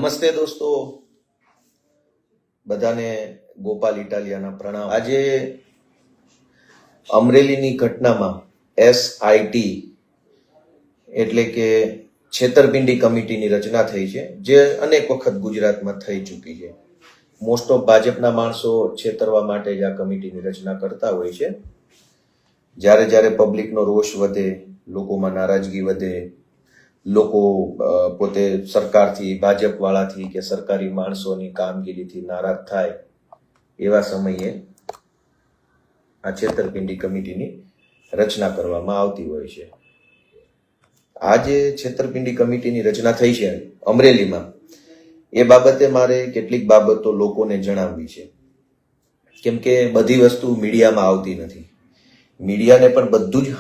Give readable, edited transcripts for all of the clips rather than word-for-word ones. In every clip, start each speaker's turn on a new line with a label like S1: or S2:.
S1: નમસ્તે દોસ્તો, બધાને ગોપાલ ઇટાલિયાના પ્રણામ। આજે અમરેલીની ઘટનામાં SIT એટલે કે છેતરપિંડી કમિટીની રચના થઈ છે, જે અનેક વખત ગુજરાતમાં થઈ ચૂકી છે। મોસ્ટ ઓફ ભાજપના માણસો છેતરવા માટે જ આ કમિટીની રચના કરતા હોય છે। જ્યારે જ્યારે પબ્લિકનો રોષ વધે, લોકોમાં નારાજગી વધે, લોકો પોતે સરકારથી, ભાજપવાળાથી કે સરકારી માણસોની કામગીરીથી નારાજ થાય, એવા સમયે આ છેતરપિંડી કમિટીની રચના કરવામાં આવતી હોય છે। આ જે છેતરપિંડી કમિટીની રચના થઈ છે અમરેલીમાં, એ બાબતે મારે કેટલીક બાબતો લોકોને જણાવવી છે, કેમ કે બધી વસ્તુ મીડિયામાં આવતી નથી। મીડિયાને પણ બધું જ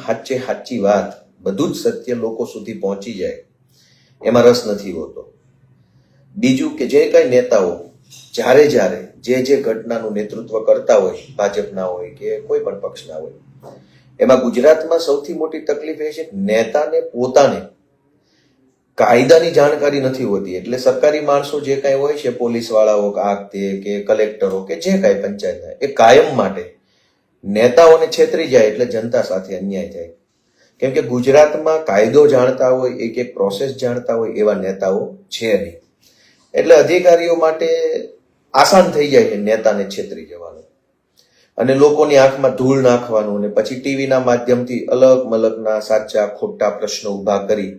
S1: સાચી વાત, બધું જ સત્ય લોકો સુધી પહોંચી જાય એમાં રસ નથી હોતો। બીજું કે જે કઈ નેતાઓ જ્યારે જ્યારે જે ઘટનાનું નેતૃત્વ કરતા હોય, ભાજપના હોય કે કોઈ પણ પક્ષના હોય, એમાં ગુજરાતમાં સૌથી મોટી તકલીફ એ છે કે નેતાને પોતાને કાયદાની જાણકારી નથી હોતી। એટલે સરકારી માણસો જે કાંઈ હોય છે, પોલીસ વાળાઓ કે કલેક્ટરો કે જે કાંઈ પંચાયતના, એ કાયમ માટે નેતાઓને છેતરી જાય એટલે જનતા સાથે અન્યાય થાય। કેમ કે ગુજરાતમાં કાયદો જાણતા હોય, એક પ્રોસેસ જાણતા હોય એવા નેતાઓ છે નહીં। એટલે અધિકારીઓ માટે આસાન થઈ જાય છે નેતાને છેતરી જવાનું અને લોકોની આંખમાં ધૂળ નાખવાનું, અને પછી ટીવીના માધ્યમથી અલગ મલગના સાચા ખોટા પ્રશ્નો ઉભા કરી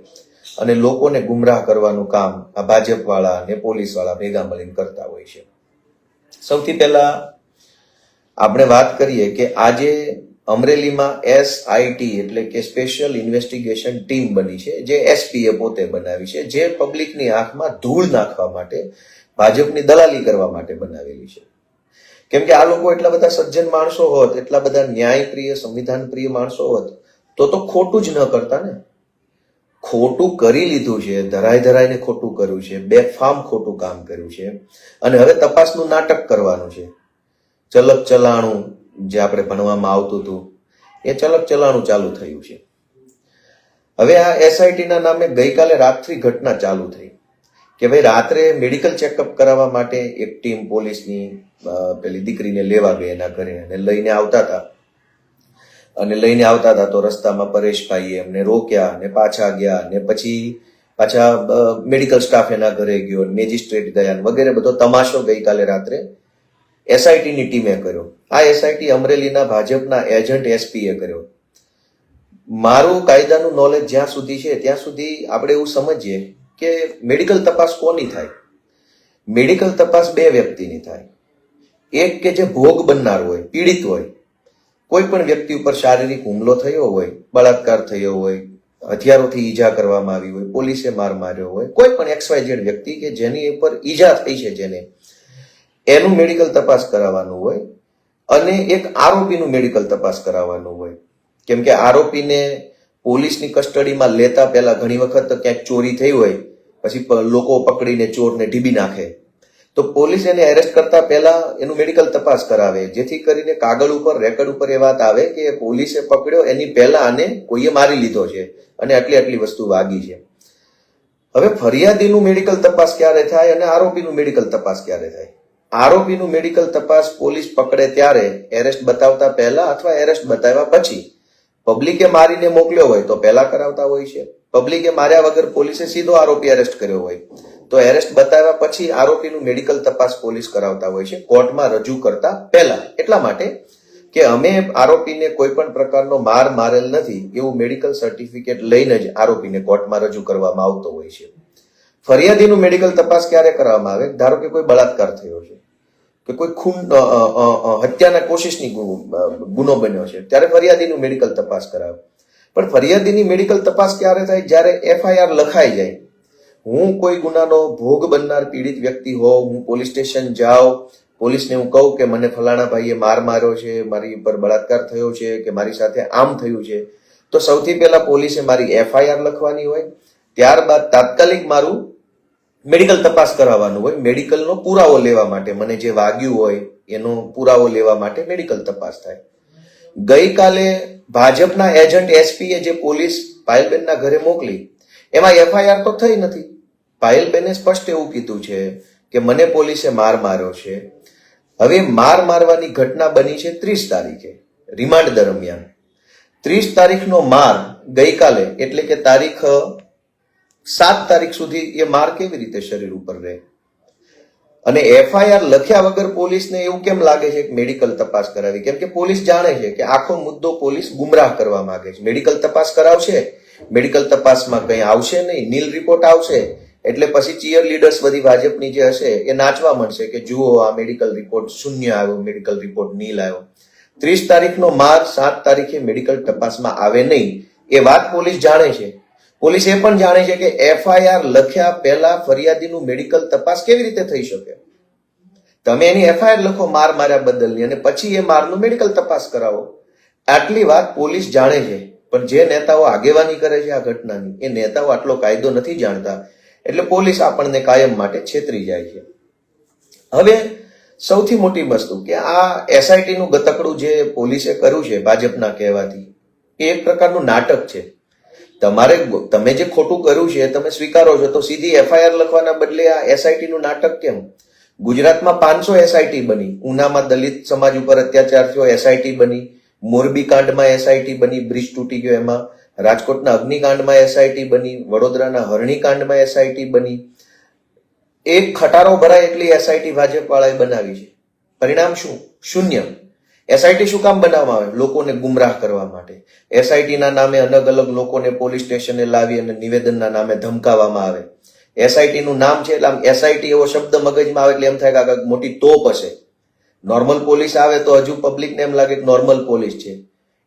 S1: અને લોકોને ગુમરાહ કરવાનું કામ આ ભાજપવાળા અને પોલીસવાળા ભેગા મળીને કરતા હોય છે। સૌથી પહેલા આપણે વાત કરીએ કે આજે અમરેલીમાં SIT એટલે કે સ્પેશિયલ ઇન્વેસ્ટિગેશન ટીમ બની છે, જે SPએ પોતે બનાવી છે, જે પબ્લિકની આંખમાં ધૂળ નાખવા માટે, ભાજપની દલાલી કરવા માટે બનાવેલી છે। કેમ કે આ લોકો એટલા બધા સજ્જન માણસો હોત, એટલા બધા ન્યાયપ્રિય, સંવિધાન પ્રિય માણસો હોત, તો ખોટું જ ન કરતા ને। ખોટું કરી લીધું છે, ધરાઈને ખોટું કર્યું છે, બેફામ ખોટું કામ કર્યું છે, અને હવે તપાસનું નાટક કરવાનું છે। ચલક ચલાણું જે આપણે ભણવામાં આવતું હતું, એ ચલક ચલાણું ચાલુ થયું છે। હવે આ SIT ના નામે ગઈકાલે રાતથી ઘટના ચાલુ થઈ કે ભાઈ રાત્રે મેડિકલ ચેકઅપ કરાવવા માટે એક ટીમ પોલીસની પેલી દીકરીને લેવા ગઈ એના ઘરે, અને લઈને આવતા હતા તો રસ્તામાં પરેશભાઈએ એમને રોક્યા અને પાછા ગયા, અને પછી પાછા મેડિકલ સ્ટાફ એના ઘરે ગયો, મેજિસ્ટ્રેટ ગયા, વગેરે બધો તમાશો ગઈકાલે રાત્રે SIT ની ટીમે કર્યો। આ SIT અમરેલીના ભાજપના એજન્ટ SPએ કર્યો। મારું કાયદાનું નોલેજ જ્યાં સુધી છે ત્યાં સુધી આપણે એવું સમજીએ કે મેડિકલ તપાસ કોની થાય? મેડિકલ તપાસ બે વ્યક્તિની થાય। એક કે જે ભોગ બનનાર હોય, પીડિત હોય, કોઈ પણ વ્યક્તિ ઉપર શારીરિક હુમલો થયો હોય, બળાત્કાર થયો હોય, હથિયારોથી ઈજા કરવામાં આવી હોય, પોલીસે માર માર્યો હોય, કોઈ પણ XYZ વ્યક્તિ કે જેની ઉપર ઈજા થઈ છે, જેને એનું મેડિકલ તપાસ કરાવવાનું હોય, અને એક આરોપીનું મેડિકલ તપાસ કરાવવાનું હોય। કેમ કે આરોપીને પોલીસની કસ્ટડીમાં લેતા પહેલા ઘણી વખત ક્યાંક ચોરી થઈ હોય, પછી લોકો પકડીને ચોરને ઢીબી નાખે, તો પોલીસ એને એરેસ્ટ કરતા પહેલા એનું મેડિકલ તપાસ કરાવે, જેથી કરીને કાગળ ઉપર, રેકર્ડ ઉપર એ વાત આવે કે પોલીસે પકડ્યો એની પહેલા આને કોઈએ મારી લીધો છે અને આટલી વસ્તુ વાગી છે। હવે ફરિયાદીનું મેડિકલ તપાસ ક્યારે થાય અને આરોપીનું મેડિકલ તપાસ ક્યારે થાય? આરોપીનું મેડિકલ તપાસ પોલીસ પકડે ત્યારે, એરેસ્ટ બતાવતા પહેલા અથવા એરેસ્ટ બતાવ્યા પછી। પબ્લિકે મારીને મોકલ્યો હોય તો પહેલા કરાવતા હોય છે, પબ્લિકે માર્યા વગર પોલીસે સીધો આરોપી એરેસ્ટ કર્યો હોય તો એરેસ્ટ બતાવ્યા પછી આરોપીનું મેડિકલ તપાસ પોલીસ કરાવતા હોય છે, કોર્ટમાં રજૂ કરતા પહેલા। એટલા માટે કે અમે આરોપીને કોઈ પણ પ્રકારનો માર મારેલ નથી એવું મેડિકલ સર્ટિફિકેટ લઈને જ આરોપીને કોર્ટમાં રજૂ કરવામાં આવતો હોય છે। ફરિયાદીનું મેડિકલ તપાસ ક્યારે કરવામાં આવે? ધારો કે કોઈ બળાત્કાર થયો છે કે કોઈ ખૂન, હત્યાના કોશિશની ગુનો બન્યો છે, ત્યારે ફરિયાદીનું મેડિકલ તપાસ કરાવે। પણ ફરિયાદીની મેડિકલ તપાસ ક્યારે થાય? જ્યારે FIR લખાઈ જાય। હું કોઈ ગુનાનો ભોગ બનનાર પીડિત વ્યક્તિ હોઉં, હું પોલીસ સ્ટેશન જાઉં, પોલીસને હું કહું કે મને ફલાણા ભાઈએ માર માર્યો છે, મારી ઉપર બળાત્કાર થયો છે કે મારી સાથે આમ થયું છે, તો સૌથી પહેલા પોલીસે મારી FIR લખવાની હોય, ત્યારબાદ તાત્કાલિક મારું મેડિકલ તપાસ કરાવવાનું હોય। મેડિકલનો પુરાવો લેવા માટે, મને જે વાગ્યું હોય એનો પુરાવો લેવા માટે મેડિકલ તપાસ થાય। ગઈકાલે ભાજપના એજન્ટ SPએ જે પોલીસ પાયલબેનના ઘરે મોકલી, એમાં FIR તો થઈ નથી। પાયલબેને સ્પષ્ટ એવું કીધું છે કે મને પોલીસે માર માર્યો છે. હવે માર મારવાની ઘટના બની છે 30 તારીખે રિમાન્ડ દરમિયાન. 30 તારીખનો માર ગઈકાલે એટલે કે તારીખ 7 તારીખ સુધી એ માર કેવી રીતે શરીર ઉપર રહે? અને એફઆઈઆર લખ્યા વગર પોલીસને એવું કેમ લાગે છે કે મેડિકલ તપાસ કરાવી? કેમ કે પોલીસ જાણે છે કે આખો મુદ્દો પોલીસ ગુમરાહ કરવા માંગે છે. મેડિકલ તપાસ કરાવશે, મેડિકલ તપાસમાં કંઈ આવશે નહીં, નીલ રિપોર્ટ આવશે એટલે પછી ચીયર લીડર્સ બધી ભાજપની જે હશે એ નાચવા માંડશે કે જુઓ આ મેડિકલ રિપોર્ટ શૂન્ય આવ્યો, મેડિકલ રિપોર્ટ નીલ આવ્યો. 30 તારીખનો માર 7 તારીખે મેડિકલ તપાસમાં આવે નહીં એ વાત પોલીસ જાણે છે. પોલીસ એ પણ જાણે છે કે એફઆઈઆર લખ્યા પહેલા ફરિયાદીનું મેડિકલ તપાસ કેવી રીતે થઈ શકે? તમે એની એફઆઈઆર લખો માર માર્યા બદલની અને પછી એ મારનું મેડિકલ તપાસ કરાવો. આટલી વાત પોલીસ જાણે છે. પણ જે નેતાઓ આગેવાની કરે છે આ ઘટનાની એ નેતાઓ આટલો કાયદો નથી જાણતા એટલે પોલીસ આપણને કાયમ માટે છેતરી જાય છે. હવે સૌથી મોટી વસ્તુ કે આ એસઆઈટી નું ગતકડું જે પોલીસે કર્યું છે ભાજપના કહેવાથી એ એક પ્રકારનું નાટક છે. તમે જે ખોટું કર્યું છે તમે સ્વીકારો છો તો સીધી એફઆઈઆર લખવાના બદલે આ એસઆઈટી નું નાટક કેમ? ગુજરાતમાં 500 એસઆઈટી બની. ઉનામાં દલિત સમાજ ઉપર અત્યાચાર થયો એસઆઈટી બની, મોરબી કાંડમાં એસઆઈટી બની, બ્રિજ તૂટી ગયો એમાં, રાજકોટના અગ્નિકાંડમાં એસઆઈટી બની, વડોદરાના હરણીકાંડમાં એસઆઈટી બની. એક ખટારો ભરાય એટલી એસઆઈટી ભાજપ વાળાએ બનાવી છે. પરિણામ શું? શૂન્ય. એસઆઈટી શું કામ બનાવવામાં આવે? લોકોને ગુમરાહ કરવા માટે. એસઆઈટી ના નામે અલગ અલગ લોકોને પોલીસ સ્ટેશને લાવી અને નિવેદનના નામે ધમકાવવામાં આવે. એસઆઈટી નું નામ છે એટલે આમ એસઆઈટી એવો શબ્દ મગજમાં આવે એટલે એમ થાય કે આ મોટી તોપ હશે. નોર્મલ પોલીસ આવે તો હજુ પબ્લિકને એમ લાગે કે નોર્મલ પોલીસ છે.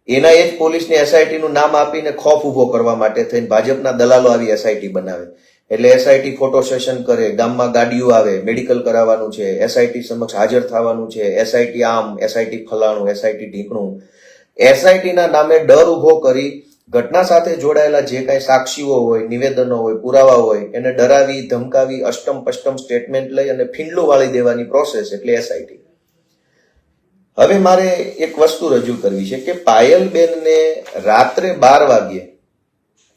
S1: એના એ જ પોલીસને એસઆઈટી નું નામ આપીને ખોફ ઉભો કરવા માટે થઈને ભાજપના દલાલો આવી એસઆઈટી બનાવે. એટલે એસઆઈટી ફોટો સેશન કરે, ગામમાં ગાડીઓ આવે, મેડિકલ કરાવવાનું છે, એસઆઈટી સમક્ષ હાજર થવાનું છે, એસઆઈટી આમ, એસઆઈટી ફલાણું, એસઆઈટી ઢીકણું. એસઆઈટી ના નામે ડર ઉભો કરી ઘટના સાથે જોડાયેલા જે કાંઈ સાક્ષીઓ હોય, નિવેદનો હોય, પુરાવા હોય એને ડરાવી, ધમકાવી, અષ્ટમ પષ્ટમ સ્ટેટમેન્ટ લઈ અને ફીંડલું વાળી દેવાની પ્રોસેસ એટલે એસઆઈટી. હવે મારે એક વસ્તુ રજૂ કરવી છે કે પાયલબેનને રાત્રે 12 વાગ્યે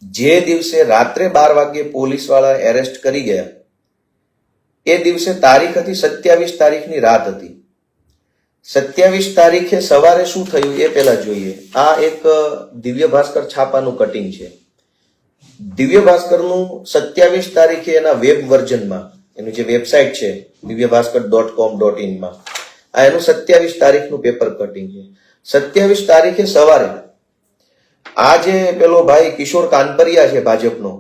S1: જે દિવસે રાત્રે 12 વાગ્યે પોલીસ વાળા એરેસ્ટ કરી ગયા એ દિવસે તારીખ હતી 27 તારીખની રાત હતી. 27 તારીખે સવારે શું થયું એ પહેલા જોઈએ. આ એક દિવ્ય ભાસ્કર છાપાનું કટિંગ છે. દિવ્ય ભાસ્કરનું 27 તારીખે એના વેબ વર્ઝનમાં એનું જે વેબસાઇટ છે divyabhaskar.com.in માં આ એનું 27 તારીખનું પેપર કટિંગ છે. 27 તારીખે સવારે આ જે પેલો ભાઈ કિશોર કાનપરિયા છે ભાજપનો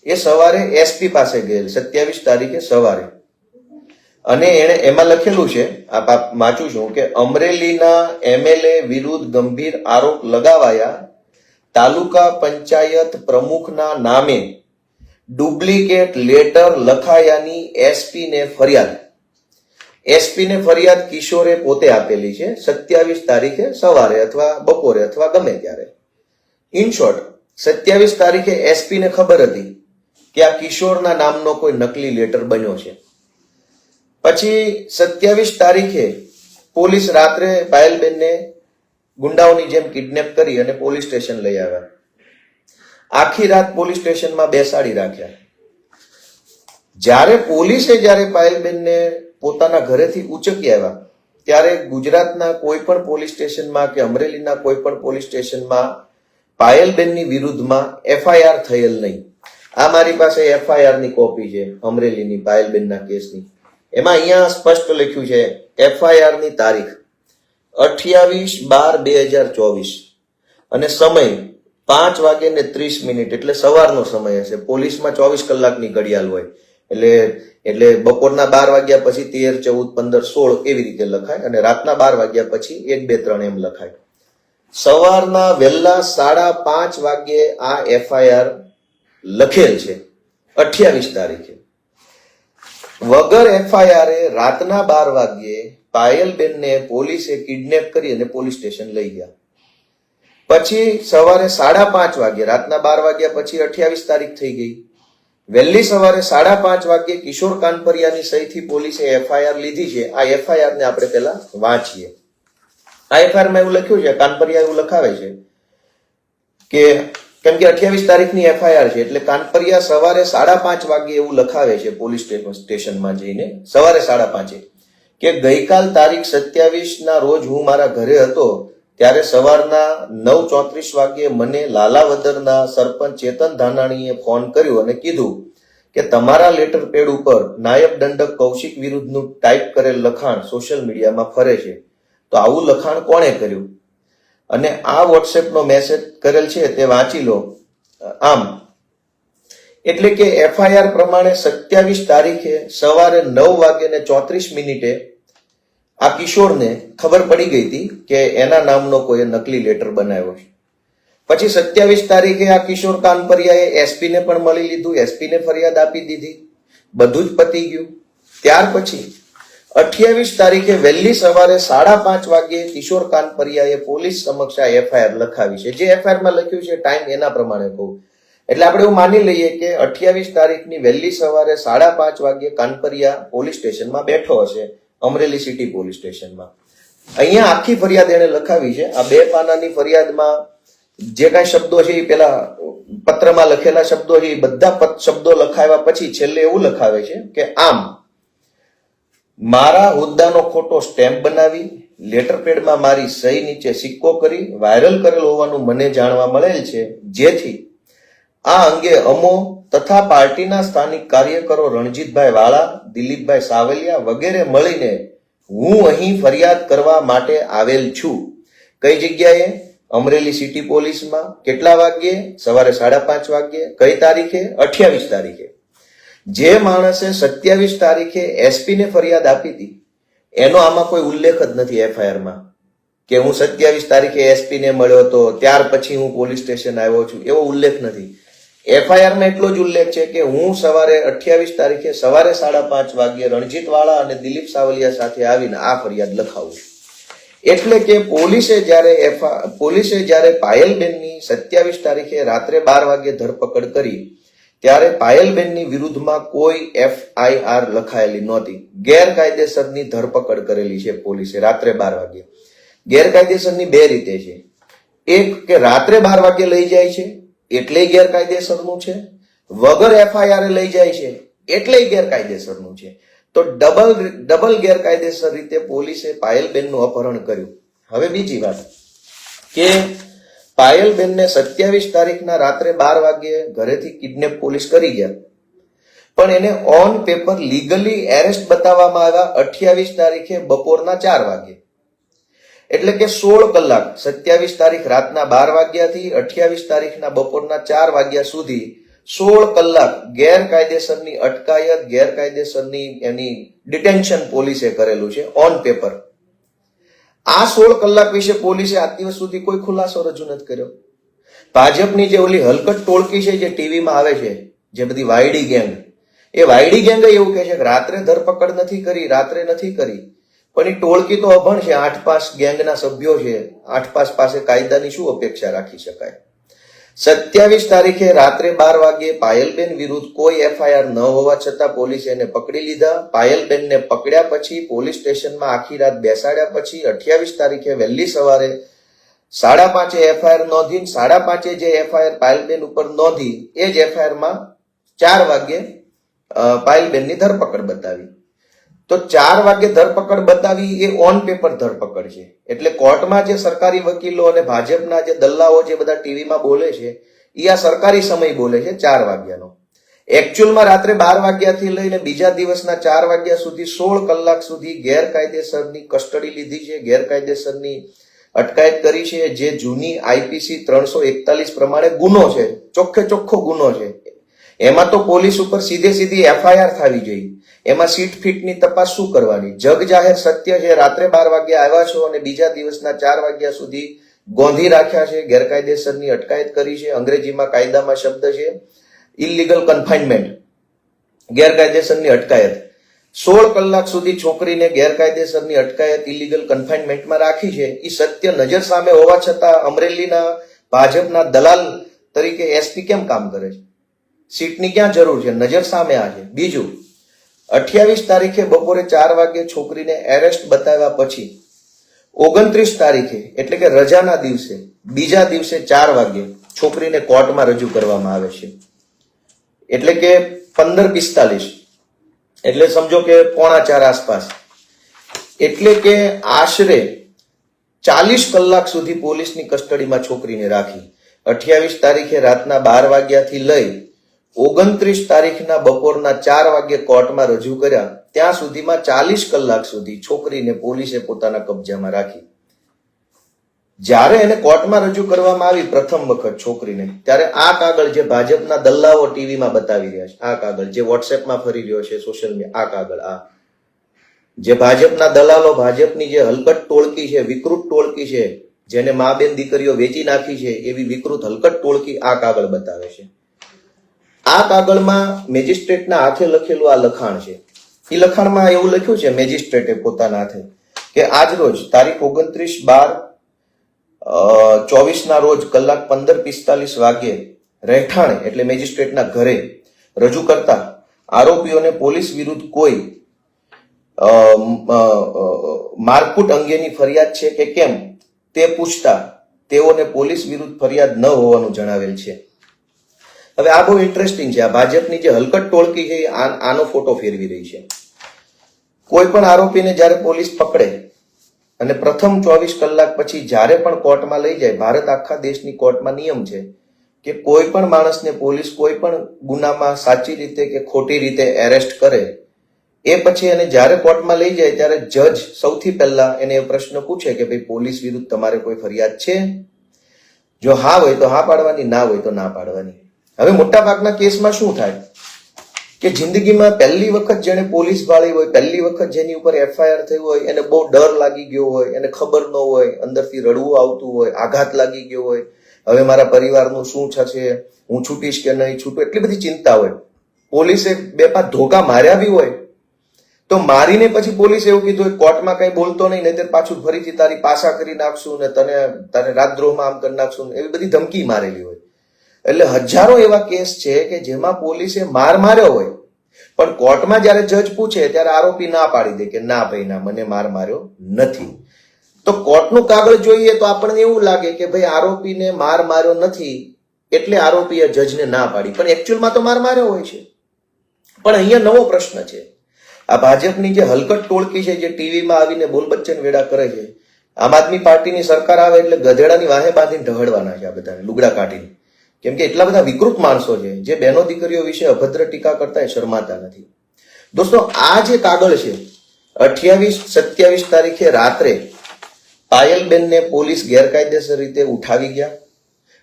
S1: એ સવારે એસપી પાસે ગયેલ 27 તારીખે સવારે અને એને એમાં લખેલું છે આ વાંચું છું કે અમરેલીના એમએલએ વિરુદ્ધ ગંભીર આરોપ લગાવાયા, તાલુકા પંચાયત પ્રમુખના નામે ડુપ્લિકેટ લેટર લખાયાની એસપીને ફરિયાદ. એસપીને ફરિયાદ કિશોરે પોતે આપેલી છે 27 તારીખે સવારે અથવા બપોરે અથવા ગમે ત્યારે. ઇન શોર્ટ 27 તારીખે એસપીને ખબર હતી કે આ કિશોરના નામનો કોઈ નકલી લેટર બન્યો છે. પછી 27 તારીખે પોલીસ રાત્રે પાયલબેનને ગુંડાઓની જેમ કિડનેપ કરી અને પોલીસ સ્ટેશન લઈ આવ્યા. આખી રાત પોલીસ સ્ટેશનમાં બેસાડી રાખ્યા. જ્યારે પાયલબેનને પોતાના ઘરેથી ઉચકી આવ્યા ત્યારે ગુજરાતના કોઈ પણ પોલીસ સ્ટેશનમાં કે અમરેલીના કોઈ પણ પોલીસ સ્ટેશનમાં પાયલબેનની વિરુદ્ધમાં એફઆઈઆર થયેલ નહીં. આ મારી પાસે એફઆઈઆર ની કોપી છે અમરેલીની પાયલબેનના કેસની. એમાં અહીંયા સ્પષ્ટ લખ્યું છે એફઆઈઆર ની તારીખ 28/12/2024 અને સમય 5:30 એટલે સવારનો સમય હશે. પોલીસમાં 24 કલાકની ઘડિયાળ હોય એટલે બપોરના 12 વાગ્યા પછી 13, 14, 15, 16 એવી રીતે લખાય અને રાતના 12 વાગ્યા પછી 1, 2, 3 એમ લખાય. સવારના વહેલા 5:30 વાગ્યે આ એફઆઈઆર લખેલ છે 28 તારીખે. વગર એફઆઈઆર રાતના 12 વાગ્યે પાયલબેનને પોલીસે કિડનેપ કરી અને પોલીસ સ્ટેશન લઈ ગયા. પછી સવારે 5:30 વાગ્યે રાતના 12 વાગ્યા પછી 28 તારીખ થઈ ગઈ. વહેલી સવારે 5:30 વાગ્યે કિશોર કાનપરિયાની સહીથી પોલીસે એફઆઈઆર લીધી છે. આ એફઆઈઆર ને આપણે પેલા વાંચીએ. આ એફઆઈઆર માં એવું લખ્યું છે, કાનપરિયા એવું લખાવે છે કે કેમ કે 28 તારીખની એફઆઈઆર છે એટલે કાનપરિયા સવારે 5:30 વાગે એવું લખાવે છે પોલીસ સ્ટેશનમાં જઈને, સવારે 5:30 કે ગઈકાલ તારીખ 27 ના રોજ હું મારા ઘરે હતો ત્યારે સવારના 9:34 વાગ્યે મને લાલાવદરના સરપંચ ચેતન ધાનાણીએ ફોન કર્યો અને કીધું કે તમારા લેટર પેડ ઉપર નાયબ દંડક કૌશિક વિરુદ્ધનું ટાઈપ કરેલ લખાણ સોશિયલ મીડિયામાં ફરે છે, તો આવું લખાણ કોણે કર્યું અને આ વોટ્સએપનો મેસેજ કરેલ છે તે વાંચી લો. આમ એટલે કે એફઆઈઆર પ્રમાણે 27 તારીખે સવારે 9:34 આ કિશોરને ખબર પડી ગઈ હતી કે એના નામનો કોઈ નકલી લેટર બનાવ્યો છે. પછી 27 તારીખે આ કિશોર કાનપરિયાએ એસપીને પણ મળી લીધું, એસપીને ફરિયાદ આપી દીધી, બધું જ પતી ગયું. ત્યાર પછી 28 તારીખે વહેલી સવારે 5:30 વાગ્યે કિશોર કાનપરિયાએ પોલીસ સમક્ષ આ એફઆઈઆર લખાવી છે. જે એફઆઈઆરમાં લખ્યું છે ટાઈમ એના પ્રમાણે કહું એટલે આપણે એવું માની લઈએ કે 28 તારીખની વહેલી સવારે 5:30 વાગ્યે કાનપરિયા પોલીસ સ્ટેશનમાં બેઠો હશે, અમરેલી સિટી પોલીસ સ્ટેશનમાં. અહીંયા આખી ફરિયાદ એને લખાવી છે. આ 2 પાનાની ફરિયાદમાં જે કાંઈ શબ્દો છે એ પેલા પત્રમાં લખેલા શબ્દો છે એ બધા શબ્દો લખાવ્યા પછી છેલ્લે એવું લખાવે છે કે આમ મારા હોદ્દાનો ખોટો સ્ટેમ્પ બનાવી લેટર પેડમાં મારી સહી નીચે સિક્કો કરી વાયરલ કરેલ હોવાનું મને જાણવા મળેલ છે, જેથી આ અંગે અમો તથા પાર્ટીના સ્થાનિક કાર્યકરો રણજીતભાઈ વાળા, દિલીપભાઈ સાવલિયા વગેરે મળીને હું અહીં ફરિયાદ કરવા માટે આવેલ છું. કઈ જગ્યાએ? અમરેલી સિટી પોલીસમાં. કેટલા વાગ્યે? સવારે 5:30 વાગ્યે. કઈ તારીખે? 28 તારીખે. જે માણસે 27 તારીખે એસપીને ફરિયાદ આપી હતી એનો આમાં કોઈ ઉલ્લેખ જ નથી એફઆઈઆરમાં કે હું 27 તારીખે એસપીને મળ્યો હતો, ત્યાર પછી હું પોલીસ સ્ટેશન આવ્યો છું, એવો ઉલ્લેખ નથી. એફઆઈઆરમાં એટલો જ ઉલ્લેખ છે કે હું સવારે 28 તારીખે સવારે 5:30 વાગ્યે રણજીતવાળા અને દિલીપ સાવલિયા સાથે આવીને આ ફરિયાદ લખાવું છું. એટલે કે પોલીસે જ્યારે પાયલબેનની 27 તારીખે રાત્રે 12 વાગ્યે ધરપકડ કરી ત્યારે પાયલબેનની વિરુદ્ધમાં કોઈ એફઆઈઆર લખાયેલી નહોતી. ગેરકાયદેસરની ધરપકડ કરેલી છે પોલીસે રાત્રે 12 વાગ્યે. ગેરકાયદેસરની 2 રીતે છે. એક કે રાત્રે 12 વાગ્યે લઈ જાય છે એટલે ગેરકાયદેસરનું છે, વગર એફઆઈઆર લઈ જાય છે એટલે ગેરકાયદેસરનું છે. તો ડબલ ગેરકાયદેસર રીતે પોલીસે પાયલબેનનું અપહરણ કર્યું. હવે બીજી વાત કે પાયલબેનને 27 તારીખના રાત્રે 12 વાગ્યે ઘરેથી કિડનેપ પોલીસ કરી ગયા, પણ એને ઓન પેપર લીગલી એરેસ્ટ બતાવવામાં આવ્યા 28 તારીખે બપોરના 4 વાગ્યે. એટલે કે 16 કલાક 27 તારીખ રાતના 12 વાગ્યાથી 28 તારીખના બપોરના 4 વાગ્યા સુધી 16 કલાક ગેરકાયદેસરની અટકાયત, ગેરકાયદેસરની એની ડિટેન્શન પોલીસે કરેલું છે ઓન પેપર. આ 16 કલાક વિશે પોલીસે આજ દિવસ સુધી કોઈ ખુલાસો રજૂ નથી કર્યો. ભાજપની જે ઓલી હલકટ ટોળકી છે જે ટીવીમાં આવે છે, જે બધી વાયડી ગેંગ, એ વાયડી ગેંગ એવું કહે છે કે રાત્રે ધરપકડ નથી કરી, રાત્રે નથી કરી, પણ એ ટોળકી તો અભણ છે. 8 ગેંગના સભ્યો છે. 8 પાસે કાયદાની શું અપેક્ષા રાખી શકાય? 27 તારીખે રાત્રે 12 વાગ્યે પાયલબેન વિરુદ્ધ કોઈ એફઆઈઆર ન હોવા છતાં પોલીસે એને પકડી લીધા. પાયલબેનને પકડ્યા પછી પોલીસ સ્ટેશનમાં આખી રાત બેસાડ્યા પછી 28 તારીખે વહેલી સવારે 5:30 એફઆઈઆર નોંધી. 5:30 જે એફઆઈઆર પાયલબેન ઉપર નોંધી એ જ એફઆઈઆરમાં 4 વાગ્યે પાયલબેનની ધરપકડ બતાવી. તો 4 વાગ્યે ધરપકડ બતાવી એ ઓન પેપર ધરપકડ છે. એટલે કોર્ટમાં જે સરકારી વકીલો અને ભાજપના જે દલ્લાઓ જે બધા ટીવીમાં બોલે છે એ આ સરકારી સમય બોલે છે 4 વાગ્યાનો. એકચ્યુઅલમાં રાત્રે 12 વાગ્યાથી લઈને બીજા દિવસના 4 વાગ્યા સુધી 16 કલાક સુધી ગેરકાયદેસરની કસ્ટડી લીધી છે, ગેરકાયદેસરની અટકાયત કરી છે. જે જૂની આઈપીસી 341 પ્રમાણે ગુનો છે, ચોખ્ખો ગુનો છે. એમાં તો પોલીસ ઉપર સીધી એફઆઈઆર થવી જોઈએ. એમાં સીટ ફીટની તપાસ શું કરવાની? જગ જાહેર સત્ય છે. રાત્રે 12 વાગ્યે આવ્યા છો અને બીજા દિવસના 4 વાગ્યા સુધી ગોંધી રાખ્યા છે, ગેરકાયદેસરની અટકાયત કરી છે. અંગ્રેજીમાં કાયદામાં શબ્દ છે ઇલીગલ કન્ફાઇનમેન્ટ, ગેરકાયદેસરની અટકાયત. 16 કલાક સુધી છોકરીને ગેરકાયદેસરની અટકાયત ઇલીગલ કન્ફાઇનમેન્ટમાં રાખી છે. એ સત્ય નજર સામે હોવા છતાં અમરેલીના ભાજપના દલાલ તરીકે એસપી કેમ કામ કરે છે? સીટની ક્યાં જરૂર છે? નજર સામે આ છે. બીજું, 28 તારીખે બપોરે 4 વાગ્યે છોકરીને એરેસ્ટ બતાવ્યા પછી 29 તારીખે એટલે કે રજાના દિવસે બીજા દિવસે 4 વાગ્યે છોકરીને કોર્ટમાં રજૂ કરવામાં આવે છે. એટલે કે 15:45 એટલે સમજો કે 3:45 આસપાસ. એટલે કે આશરે 40 કલાક સુધી પોલીસની કસ્ટડીમાં છોકરીને રાખી. 28 તારીખે રાતના 12 વાગ્યાથી લઈ 29 તારીખના બપોરના 4 વાગ્યે કોર્ટમાં રજૂ કર્યા. ત્યાં સુધીમાં 40 કલાક સુધી છોકરીને પોલીસે પોતાના કબજામાં રાખી. જ્યારે એને કોર્ટમાં રજૂ કરવામાં આવી પ્રથમ વખત છોકરીને, ત્યારે આ કાગળ જે ભાજપના દલ્લાઓ ટીવીમાં બતાવી રહ્યા છે, આ કાગળ જે વોટ્સએપમાં ફરી રહ્યો છે, સોશિયલ મીડિયા, આ કાગળ, આ જે ભાજપના દલાલો, ભાજપની જે હલકટ ટોળકી છે, વિકૃત ટોળકી છે, જેને મા બેન દીકરીઓ વેચી નાખી છે, એવી વિકૃત હલકટ ટોળકી આ કાગળ બતાવે છે. આ કાગળમાં મેજિસ્ટ્રેટના હાથે લખેલું આ લખાણ છે. એ લખાણમાં એવું લખ્યું છે મેજિસ્ટ્રેટે પોતાના હાથે કે આજ રોજ તારીખ 29/12/24 ના રોજ કલાક 15:45 વાગ્યે રહેઠાણે એટલે મેજિસ્ટ્રેટના ઘરે રજૂ કરતા આરોપીઓને પોલીસ વિરુદ્ધ કોઈ મારકૂટ અંગેની ફરિયાદ છે કે કેમ તે પૂછતા તેઓને પોલીસ વિરુદ્ધ ફરિયાદ ન હોવાનું જણાવેલ છે. હવે આ બહુ ઇન્ટરેસ્ટિંગ છે. આ ભાજપની જે હલકટ ટોળકી છે આનો ફોટો ફેરવી રહી છે. કોઈ પણ આરોપીને જ્યારે પોલીસ પકડે અને પ્રથમ 24 કલાક પછી જ્યારે પણ કોર્ટમાં લઈ જાય, ભારત આખા દેશની કોર્ટમાં નિયમ છે કે કોઈ પણ માણસને પોલીસ કોઈ પણ ગુનામાં સાચી રીતે કે ખોટી રીતે એરેસ્ટ કરે એ પછી એને જ્યારે કોર્ટમાં લઈ જાય ત્યારે જજ સૌથી પહેલા એને એ પ્રશ્ન પૂછે કે ભાઈ પોલીસ વિરુદ્ધ તમારે કોઈ ફરિયાદ છે? જો હા હોય તો હા પાડવાની, ના હોય તો ના પાડવાની. હવે મોટા ભાગના કેસમાં શું થાય કે જિંદગીમાં પહેલી વખત જેને પોલીસ વાળી હોય, પહેલી વખત જેની ઉપર એફઆઈઆર થઈ હોય, એને બહુ ડર લાગી ગયો હોય, એને ખબર ન હોય, અંદરથી રડવું આવતું હોય, આઘાત લાગી ગયો હોય, હવે મારા પરિવારનું શું થશે, હું છૂટીશ કે નહીં છૂટું, એટલી બધી ચિંતા હોય. પોલીસે 2-5 ધોકા માર્યા બી હોય તો મારીને પછી પોલીસે એવું કીધું કોર્ટમાં કઈ બોલતો નહીં, નહીતર પાછું ફરીથી તારી પાસા કરી નાખશું ને તને રાજદ્રોહમાં આમ કરી નાખશું, એવી બધી ધમકી મારેલી હોય. એટલે હજારો એવા કેસ છે કે જેમાં પોલીસે માર માર્યો હોય પણ કોર્ટમાં જયારે જજ પૂછે ત્યારે આરોપી ના પાડી દે કે ના ભાઈ ના, મને માર માર્યો નથી. તો કોર્ટનું કાગળ જોઈએ તો આપણને એવું લાગે કે ભાઈ આરોપીને માર માર્યો નથી એટલે આરોપીએ જજને ના પાડી, પણ એકચ્યુઅલમાં તો માર માર્યો હોય છે. પણ અહીંયા નવો પ્રશ્ન છે. આ ભાજપની જે હલકટ ટોળકી છે જે ટીવીમાં આવીને બોલબચ્ચન વેડા કરે છે, આમ આદમી પાર્ટીની સરકાર આવે એટલે ગધેડાની વાહે બાંધીને ઢહડવાના છે આ બધાને લુગડા કાઢીને. કેમ કે એટલા બધા વિકૃત માણસો છે જે બહેનો દીકરીઓ વિશે અભદ્ર ટીકા કરતા શરમાતા નથી. દોસ્તો, આ જે કાગળ છે 28-27 તારીખે રાત્રે પાયલબેનને પોલીસ ગેરકાયદેસર રીતે ઉઠાવી ગયા.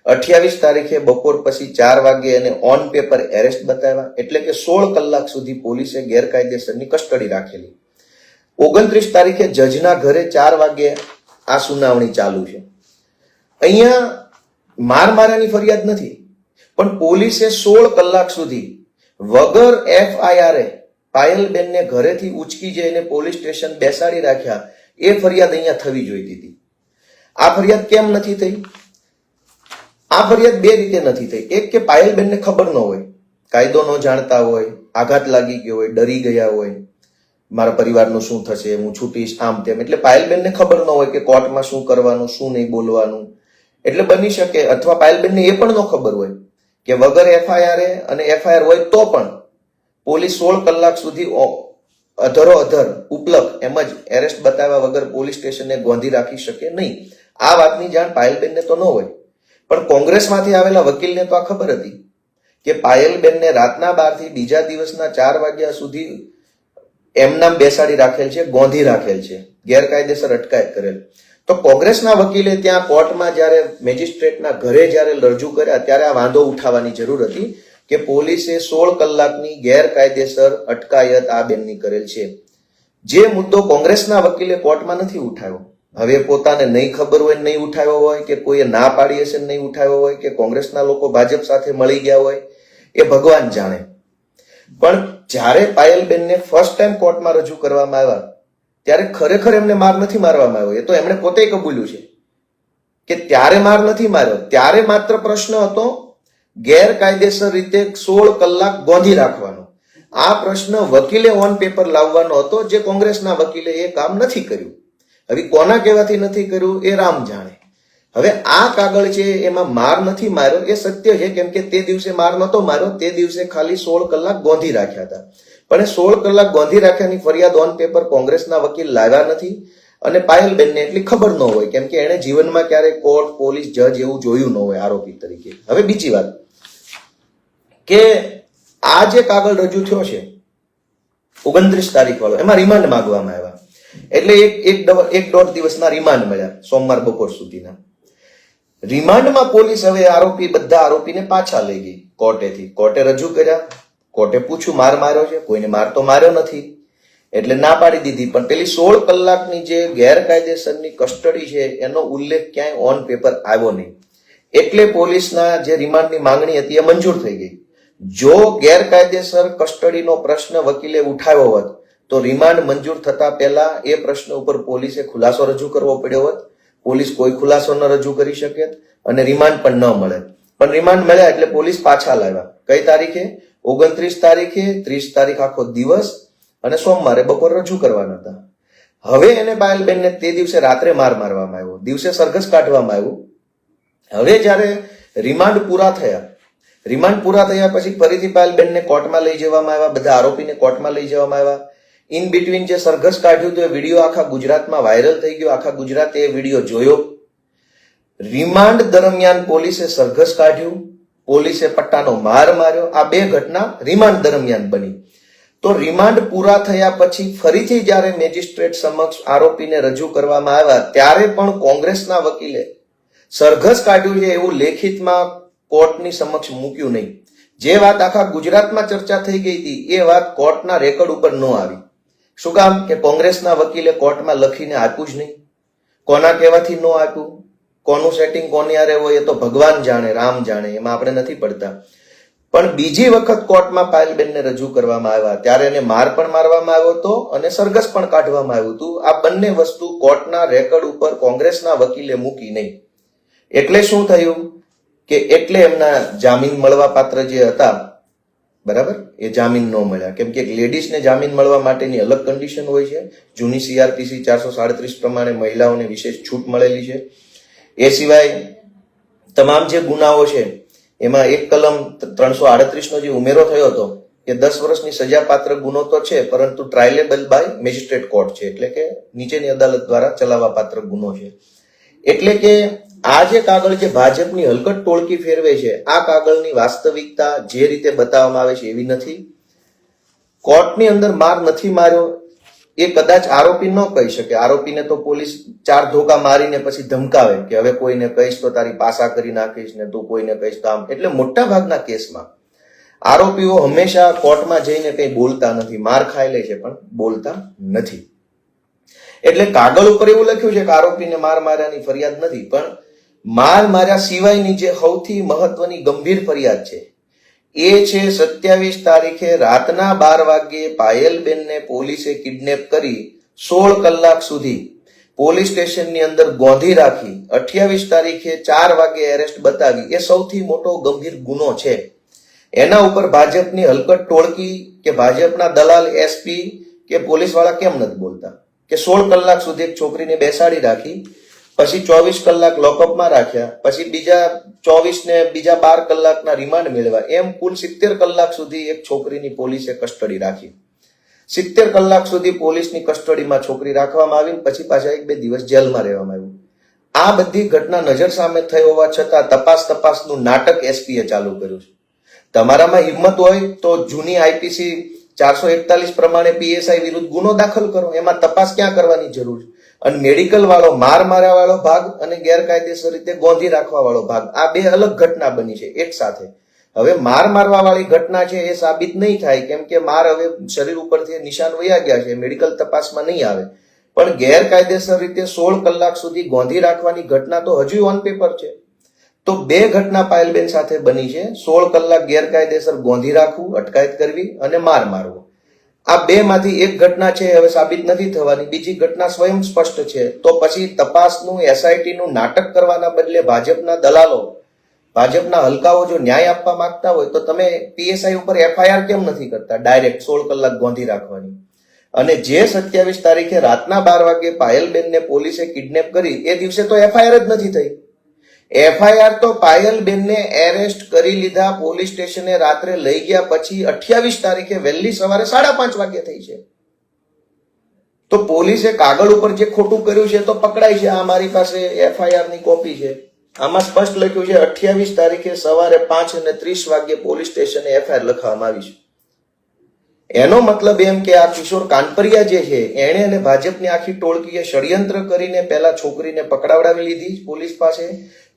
S1: 28 તારીખે બપોર પછી 4 વાગ્યે એને ઓન પેપર એરેસ્ટ બતાવ્યા, એટલે કે 16 કલાક સુધી પોલીસે ગેરકાયદેસરની કસ્ટડી રાખેલી. 29 તારીખે જજના ઘરે 4 વાગ્યે આ સુનાવણી ચાલુ છે. અહીંયા માર માર્યાની ફરિયાદ નથી, પણ પોલીસે 16 કલાક સુધી વગર એફઆઈઆર પાયલબેનને ઘરેથી ઉચકી જઈને પોલીસ સ્ટેશન બેસાડી રાખ્યા. એ ફરિયાદ અહીંયા થવી જોઈતી હતી. આ ફરિયાદ કેમ નથી થઈ? આ ફરિયાદ 2 રીતે નથી થઈ. એક કે પાયલબેનને ખબર ન હોય, કાયદો ન જાણતા હોય, આઘાત લાગી ગયો હોય, ડરી ગયા હોય, મારા પરિવારનું શું થશે, હું છૂટીશ, આમ તેમ. એટલે પાયલબેનને ખબર ન હોય કે કોર્ટમાં શું કરવાનું, શું નહીં બોલવાનું. એટલે બની શકે, અથવા પાયલબેનને એ પણ ન ખબર હોય કે વગર એફઆઈઆર અને એફઆઈઆર હોય તો પણ પોલીસ 16 કલાક સુધી અધરો અધર ઉપલક એમ જ એરેસ્ટ બતાવ્યા વગર પોલીસ સ્ટેશનને ગોંધી રાખી શકે નહીં. આ વાતની જાણ પાયલબેનને તો ન હોય, પણ કોંગ્રેસમાંથી આવેલા વકીલને તો આ ખબર હતી કે પાયલબેનને રાતના 12 થી બીજા દિવસના 4 વાગ્યા સુધી એમનામ બેસાડી રાખેલ છે, ગોંધી રાખેલ છે, ગેરકાયદેસર અટકાયત કરેલ. તો કોંગ્રેસના વકીલે ત્યાં કોર્ટમાં જ્યારે મેજિસ્ટ્રેટના ઘરે જ્યારે રજૂ કર્યા ત્યારે આ વાંધો ઉઠાવવાની જરૂર હતી કે પોલીસે 16 કલાકની ગેરકાયદેસર અટકાયત આ બેનની કરેલ છે. જે મુદ્દો કોંગ્રેસના વકીલે કોર્ટમાં નથી ઉઠાવ્યો, હવે પોતાને નહીં ખબર હોય નહીં ઉઠાવ્યો હોય, કે કોઈએ ના પાડી હશે નહીં ઉઠાવ્યો હોય, કે કોંગ્રેસના લોકો ભાજપ સાથે મળી ગયા હોય, એ ભગવાન જાણે. પણ જ્યારે પાયલબેનને ફર્સ્ટ ટાઈમ કોર્ટમાં રજૂ કરવામાં આવ્યા ત્યારે ખરેખર એમને માર નથી મારવામાં આવ્યો. એ તો એમણે પોતે કબૂલ્યું છે કે ત્યારે માર નથી માર્યો. ત્યારે માત્ર પ્રશ્ન હતો ગેરકાયદેસર રીતે 16 કલાક ગોંધી રાખવાનો. આ પ્રશ્ન વકીલે ઓન પેપર લાવવાનો હતો, જે કોંગ્રેસના વકીલે એ કામ નથી કર્યું. હવે કોના કહેવાથી નથી કર્યું એ રામ જાણે. હવે આ કાગળ છે એમાં માર નથી માર્યો એ સત્ય છે, કેમ કે તે દિવસે માર નતો માર્યો, તે દિવસે ખાલી 16 કલાક ગોંધી રાખ્યા હતા. પણ એ 16 કલાક ગોંધી રાખ્યાની ફરિયાદ ઓન પેપર કોંગ્રેસના વકીલ લાવ્યા નથી અને પાયલબેનને એટલી ખબર ન હોય, કેમ કે એને જીવનમાં ક્યારેય કોર્ટ, પોલીસ, જજ એવું જોયું ન હોય આરોપી તરીકે. હવે બીજી વાત કે આ જે કાગળ રજૂ થયો છે 29 તારીખ વાળો, એમાં રિમાન્ડ માંગવામાં આવ્યા, એટલે એક દોઢ દિવસના રિમાન્ડ મળ્યા, સોમવાર બપોર સુધીના. રિમાન્ડમાં પોલીસ હવે બધા આરોપીને પાછા લઈ ગઈ કોર્ટેથી. કોર્ટે રજૂ કર્યા, કોર્ટે પૂછ્યું માર માર્યો છે, કોઈને માર તો માર્યો નથી, એટલે ના પાડી દીધી. પણ પેલી 16 કલાકની જે ગેરકાયદેસરની કસ્ટડી છે એનો ઉલ્લેખ ક્યાંય ઓન પેપર આવ્યો નહીં, એટલે પોલીસના જે રિમાન્ડની માંગણી હતી એ મંજૂર થઈ ગઈ. જો ગેરકાયદેસર કસ્ટડીનો પ્રશ્ન વકીલે ઉઠાવ્યો હોત તો રિમાન્ડ મંજૂર થતા પહેલા એ પ્રશ્ન ઉપર પોલીસે ખુલાસો રજૂ કરવો પડ્યો હોત. પોલીસ કોઈ ખુલાસો ન રજૂ કરી શકે અને રિમાન્ડ પણ ન મળે. પણ રિમાન્ડ મળ્યા એટલે પોલીસ પાછા લાવ્યા. કઈ તારીખે? 29 તારીખે, 30 તારીખ આખો દિવસ અને સોમવારે બપોર રજૂ કરવાના હતા. હવે એને પાયલબેનને તે દિવસે રાત્રે માર મારવામાં આવ્યો, દિવસે સરઘસ કાઢવામાં આવ્યું. હવે જયારે રિમાન્ડ પૂરા થયા પછી ફરીથી પાયલબેનને કોર્ટમાં લઈ જવામાં આવ્યા, બધા આરોપીને કોર્ટમાં લઈ જવામાં આવ્યા. ઇન બિટવીન જે સરઘસ કાઢ્યું તો એ વિડીયો આખા ગુજરાતમાં વાયરલ થઈ ગયો, આખા ગુજરાતે એ વિડીયો જોયો. રિમાન્ડ દરમિયાન પોલીસે સરઘસ કાઢ્યું, પોલીસે પટ્ટાનો માર માર્યો. આ બે ઘટના રિમાન્ડ દરમિયાન બની. તો રિમાન્ડ પૂરા થયા પછી ફરીથી જયારે મેજિસ્ટ્રેટ સમક્ષ આરોપીને રજૂ કરવામાં આવ્યા ત્યારે પણ કોંગ્રેસના વકીલે સરઘસ કાઢ્યું છે એવું લેખિતમાં કોર્ટની સમક્ષ મૂક્યું નહીં. જે વાત આખા ગુજરાતમાં ચર્ચા થઈ ગઈ હતી એ વાત કોર્ટના રેકોર્ડ ઉપર ન આવી. શું કામ? કે કોંગ્રેસના વકીલે કોર્ટમાં લખીને આપ્યું જ નહીં. કોના કહેવાથી ન આપ્યું, કોનું સેટિંગ કોની હારે હોય એ તો ભગવાન જાણે, રામ જાણે, એમાં આપણે નથી પડતા. પણ બીજી વખત કોર્ટમાં પાયલબેનને રજૂ કરવામાં આવ્યા ત્યારે એને માર પણ મારવામાં આવ્યો હતો અને સરઘસ પણ કાઢવામાં આવ્યું હતું. આ બંને વસ્તુ કોર્ટના રેકોર્ડ ઉપર કોંગ્રેસના વકીલે મૂકી નહીં. એટલે શું થયું કે એટલે એમના જામીન મળવા પાત્ર જે હતા, બરાબર, એ જામીન ન મળ્યા. કેમ કે લેડીઝને જામીન મળવા માટેની અલગ કન્ડિશન હોય છે. જૂની CRPC 437 પ્રમાણે મહિલાઓને વિશેષ છૂટ મળેલી છે. એ સિવાય તમામ જે ગુનાઓ છે એમાં એક કલમ 338 નો જે ઉમેરો થયો હતો એ 10 વર્ષની સજાપાત્ર ગુનો તો છે, પરંતુ ટ્રાયલેબલ બાય મેજિસ્ટ્રેટ કોર્ટ છે, એટલે કે નીચેની અદાલત દ્વારા ચલાવવા પાત્ર ગુનો છે. એટલે કે આ જે કાગળ જે ભાજપની હલકટ ટોળકી ફેરવે છે, આ કાગળની વાસ્તવિકતા જે રીતે બતાવવામાં આવે છે એવી નથી. કોર્ટની અંદર માર નથી માર્યો એ કદાચ આરોપી ન કહી શકે. આરોપીને તો પોલીસ 4 ધોકા મારીને પછી ધમકાવે કે હવે કોઈને કહીશ તો તારી પાસા કરી નાખીશ ને તું કોઈને કહીશ તો આમ. એટલે મોટા ભાગના કેસમાં આરોપીઓ હંમેશા કોર્ટમાં જઈને કઈ બોલતા નથી, માર ખાઈ લે છે પણ બોલતા નથી. એટલે કાગળ ઉપર એવું લખ્યું છે કે આરોપીને માર માર્યાની ફરિયાદ નથી, પણ માર માર્યા સિવાયની જે સૌથી મહત્વની ગંભીર ફરિયાદ છે એ છે 27 તારીખે રાતના 12 વાગ્યે પાયલબેનને પોલીસે કિડનેપ કરી 16 કલાક સુધી પોલીસ સ્ટેશનની અંદર ગોંધી રાખી 28 તારીખે 4 વાગ્યે એરેસ્ટ બતાવી. એ સૌથી મોટો ગંભીર ગુનો છે. એના ઉપર ભાજપની હલકટ ટોળકી કે ભાજપના દલાલ SP કે પોલીસ વાળા કેમ નથી બોલતા કે 16 કલાક સુધી એક છોકરીને બેસાડી રાખી, પછી 24 કલાક લોકઅપમાં રાખ્યા, પછી બીજા 24 ને બીજા 12 કલાકના રિમાન્ડ મેળવ્યા. એમ કુલ 70 કલાક સુધી એક છોકરીની પોલીસે કસ્ટડી રાખી. 70 કલાક સુધી પોલીસની કસ્ટડીમાં છોકરી રાખવામાં આવી, પછી પાછા 1-2 દિવસ જેલમાં રહેવામાં આવ્યું. આ બધી ઘટના નજર સામે થઈ હોવા છતાં તપાસનું નાટક SPએ ચાલુ કર્યું છે. તમારામાં હિંમત હોય તો જૂની IPC 441 પ્રમાણે PSI વિરુદ્ધ ગુનો દાખલ કરો. એમાં તપાસ ક્યાં કરવાની જરૂર છે? અને મેડિકલ વાળો, માર માર્યા વાળો ભાગ અને ગેરકાયદેસર રીતે ગોંધી રાખવા વાળો ભાગ, આ બે અલગ ઘટના બની છે એક સાથે. હવે માર મારવા વાળી ઘટના છે એ સાબિત નહીં થાય, કેમ કે માર હવે શરીર ઉપરથી નિશાન વયા ગયા છે, મેડિકલ તપાસમાં નહીં આવે. પણ ગેરકાયદેસર રીતે 16 કલાક સુધી ગોંધી રાખવાની ઘટના તો હજુ ઓન પેપર છે. તો બે ઘટના પાયલબેન સાથે બની છે. 16 કલાક ગેરકાયદેસર ગોંધી રાખવું, અટકાયત કરવી અને માર મારવો. આ બે માંથી એક ઘટના છે હવે સાબિત નથી થવાની, બીજી ઘટના સ્વયં સ્પષ્ટ છે. તો પછી તપાસનું SIT નું નાટક કરવાના બદલે ભાજપના દલાલો, ભાજપના હલકાઓ જો ન્યાય આપવા માંગતા હોય તો તમે PSI ઉપર FIR કેમ નથી કરતા ડાયરેક્ટ 16 કલાક ગોંધી રાખવાની? અને જે 27 તારીખે રાતના 12 વાગે પાયલબેનને પોલીસે કિડનેપ કરી એ દિવસે તો FIR જ નથી થઈ. એફઆઈઆર તો પાયલબેનને એરેસ્ટ કરી લીધા પોલીસ સ્ટેશને રાત્રે લઈ ગયા પછી 28 તારીખે વહેલી સવારે 5:30 વાગે થઈ છે. તો પોલીસે કાગળ ઉપર જે ખોટું કર્યું છે તો પકડાય છે. આ મારી પાસે એફઆઈઆર ની કોપી છે. આમાં સ્પષ્ટ લખ્યું છે 28 તારીખે સવારે 5:30 વાગે પોલીસ સ્ટેશને એફઆઈઆર લખવામાં આવી છે. એનો મતલબ એમ કે આ કિશોર કાનપરિયા જે છે એણે અને ભાજપની આખી ટોળકીએ ષડયંત્ર કરીને પહેલા છોકરીને પકડાવડાવી લીધી પોલીસ પાસે.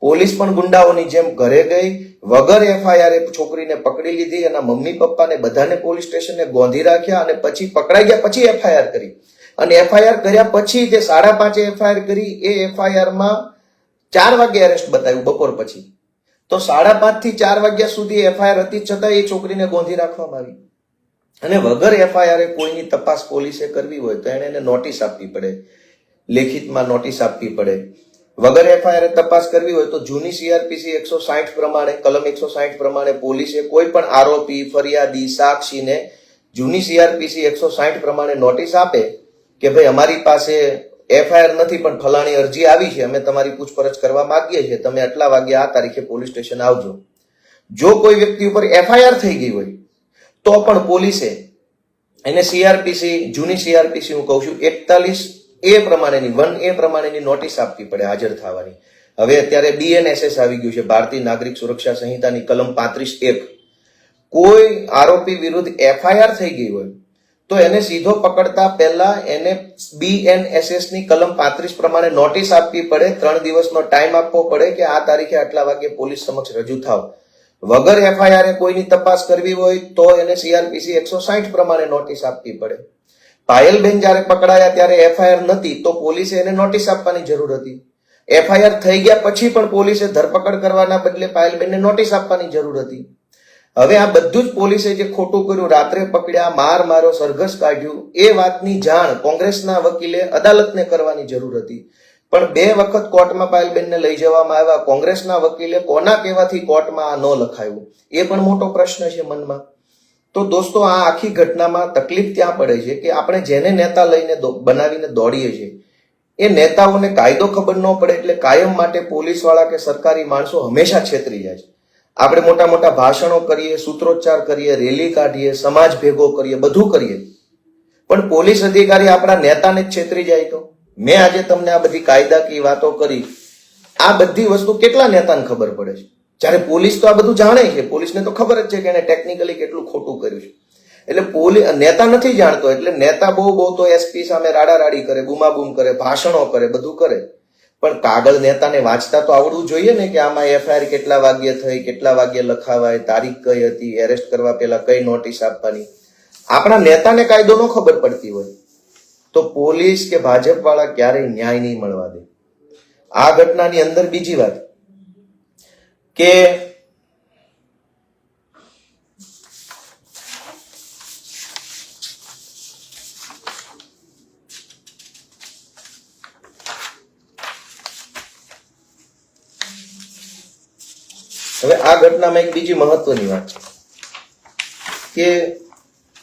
S1: પોલીસ પણ ગુંડાઓની જેમ ઘરે ગઈ, વગર એફઆઈઆર છોકરીને પકડી લીધી. એના મમ્મી પપ્પાને બધાને પોલીસ સ્ટેશને ગોંધી રાખ્યા અને પછી પકડાઈ ગયા પછી એફઆઈઆર કરી. અને એફઆઈઆર કર્યા પછી તે 5:30 એફઆઈઆર કરી. એ એફઆઈઆર માં 4 વાગે એરેસ્ટ બતાવ્યું બપોર પછી. તો 5:30 થી 4 વાગ્યા સુધી એફઆઈઆર હતી છતાં એ છોકરીને ગોંધી રાખવામાં આવી. અને વગર એફઆઈઆર કોઈની તપાસ પોલીસે કરવી હોય તો એને નોટિસ આપવી પડે, લેખિતમાં નોટિસ આપવી પડે. વગર એફઆઈઆર તપાસ કરવી હોય તો જૂની સીઆરપીસી 160 પ્રમાણે, કલમ 160 પ્રમાણે પોલીસે કોઈ પણ આરોપી, ફરિયાદી, સાક્ષીને જૂની સીઆરપીસી 160 પ્રમાણે નોટિસ આપે કે ભાઈ અમારી પાસે એફઆઈઆર નથી પણ ફલાણી અરજી આવી છે, અમે તમારી પૂછપરછ કરવા માંગીએ છીએ, તમે આટલા વાગે આ તારીખે પોલીસ સ્ટેશન આવજો. જો કોઈ વ્યક્તિ ઉપર એફઆઈઆર થઈ ગઈ હોય તો પણ પોલીસે એને સીઆરપીસી, જૂની સીઆરપીસી હું કહું છું 41A પ્રમાણેની 1A પ્રમાણેની નોટિસ આપવી પડે હાજર થવાની. હવે અત્યારે BNSS આવી ગયું છે, ભારતીય નાગરિક સુરક્ષા સંહિતાની કલમ 35(1). કોઈ આરોપી વિરુદ્ધ એફઆઈઆર થઈ ગઈ હોય તો એને સીધો પકડતા પહેલા એને BNSS ની કલમ 35 પ્રમાણે નોટિસ આપવી પડે. 3 દિવસનો ટાઈમ આપવો પડે કે આ તારીખે આટલા વાગે પોલીસ સમક્ષ રજૂ થાવ. વગર એફઆઈઆર કોઈની તપાસ કરવી હોય તો એને સીઆરપીસી 160 પ્રમાણે નોટિસ આપવી પડે. પાયલબેન જયારે પકડાયા ત્યારે એફઆઈઆર નથી તો પોલીસે એને નોટિસ આપવાની જરૂર હતી. એફઆઈઆર થઈ ગયા પછી પણ પોલીસે ધરપકડ કરવાના બદલે પાયલબેનને નોટિસ આપવાની જરૂર હતી. હવે આ બધું જ પોલીસે જે ખોટું કર્યું, રાત્રે પકડ્યા, માર માર્યો, સરઘસ કાઢ્યું, એ વાતની જાણ કોંગ્રેસના વકીલે અદાલતને કરવાની જરૂર હતી. પણ 2 વખત કોર્ટમાં પાયલબેનને લઈ જવામાં આવ્યા. કોંગ્રેસના વકીલે કોના કહેવાથી કોર્ટમાં આ ન લખાયું, એ પણ મોટો પ્રશ્ન છે મનમાં. તો દોસ્તો, આ આખી ઘટનામાં તકલીફ ત્યાં પડે છે કે આપણે જેને નેતા લઈને બનાવીને દોડીએ છીએ એ નેતાઓને કાયદો ખબર ન પડે એટલે કાયમ માટે પોલીસવાળા કે સરકારી માણસો હંમેશા છેતરી જાય છે. આપણે મોટા મોટા ભાષણો કરીએ, સૂત્રોચ્ચાર કરીએ, રેલી કાઢીએ, સમાજ ભેગો કરીએ, બધું કરીએ, પણ પોલીસ અધિકારી આપણા નેતાને જ છેતરી જાય તો? મેં આજે તમને આ બધી કાયદાકીય વાતો કરી, આ બધી વસ્તુ કેટલા નેતાને ખબર પડે છે? જ્યારે પોલીસ તો આ બધું જાણે છે, પોલીસને તો ખબર જ છે કે એને ટેકનિકલી કેટલું ખોટું કર્યું છે. એટલે નેતા નથી જાણતો, એટલે નેતા બહુ તો એસપી સામે રાડારાડી કરે, બૂમાબૂમ કરે, ભાષણો કરે, બધું કરે. પણ કાગળ નેતાને વાંચતા તો આવડવું જોઈએ ને કે આમાં એફઆઈઆર કેટલા વાગ્યે થઈ, કેટલા વાગ્યે લખાવાય, તારીખ કઈ હતી, એરેસ્ટ કરવા પહેલા કઈ નોટિસ આપવાની. આપણા નેતાને કાયદો ન ખબર પડતી હોય તો પોલીસ કે ભાજપ વાળા ક્યારેય ન્યાય નહીં મળવા દે. આ ઘટનાની અંદર બીજી વાત કે હવે આ ઘટનામાં એક બીજી મહત્વની વાત છે કે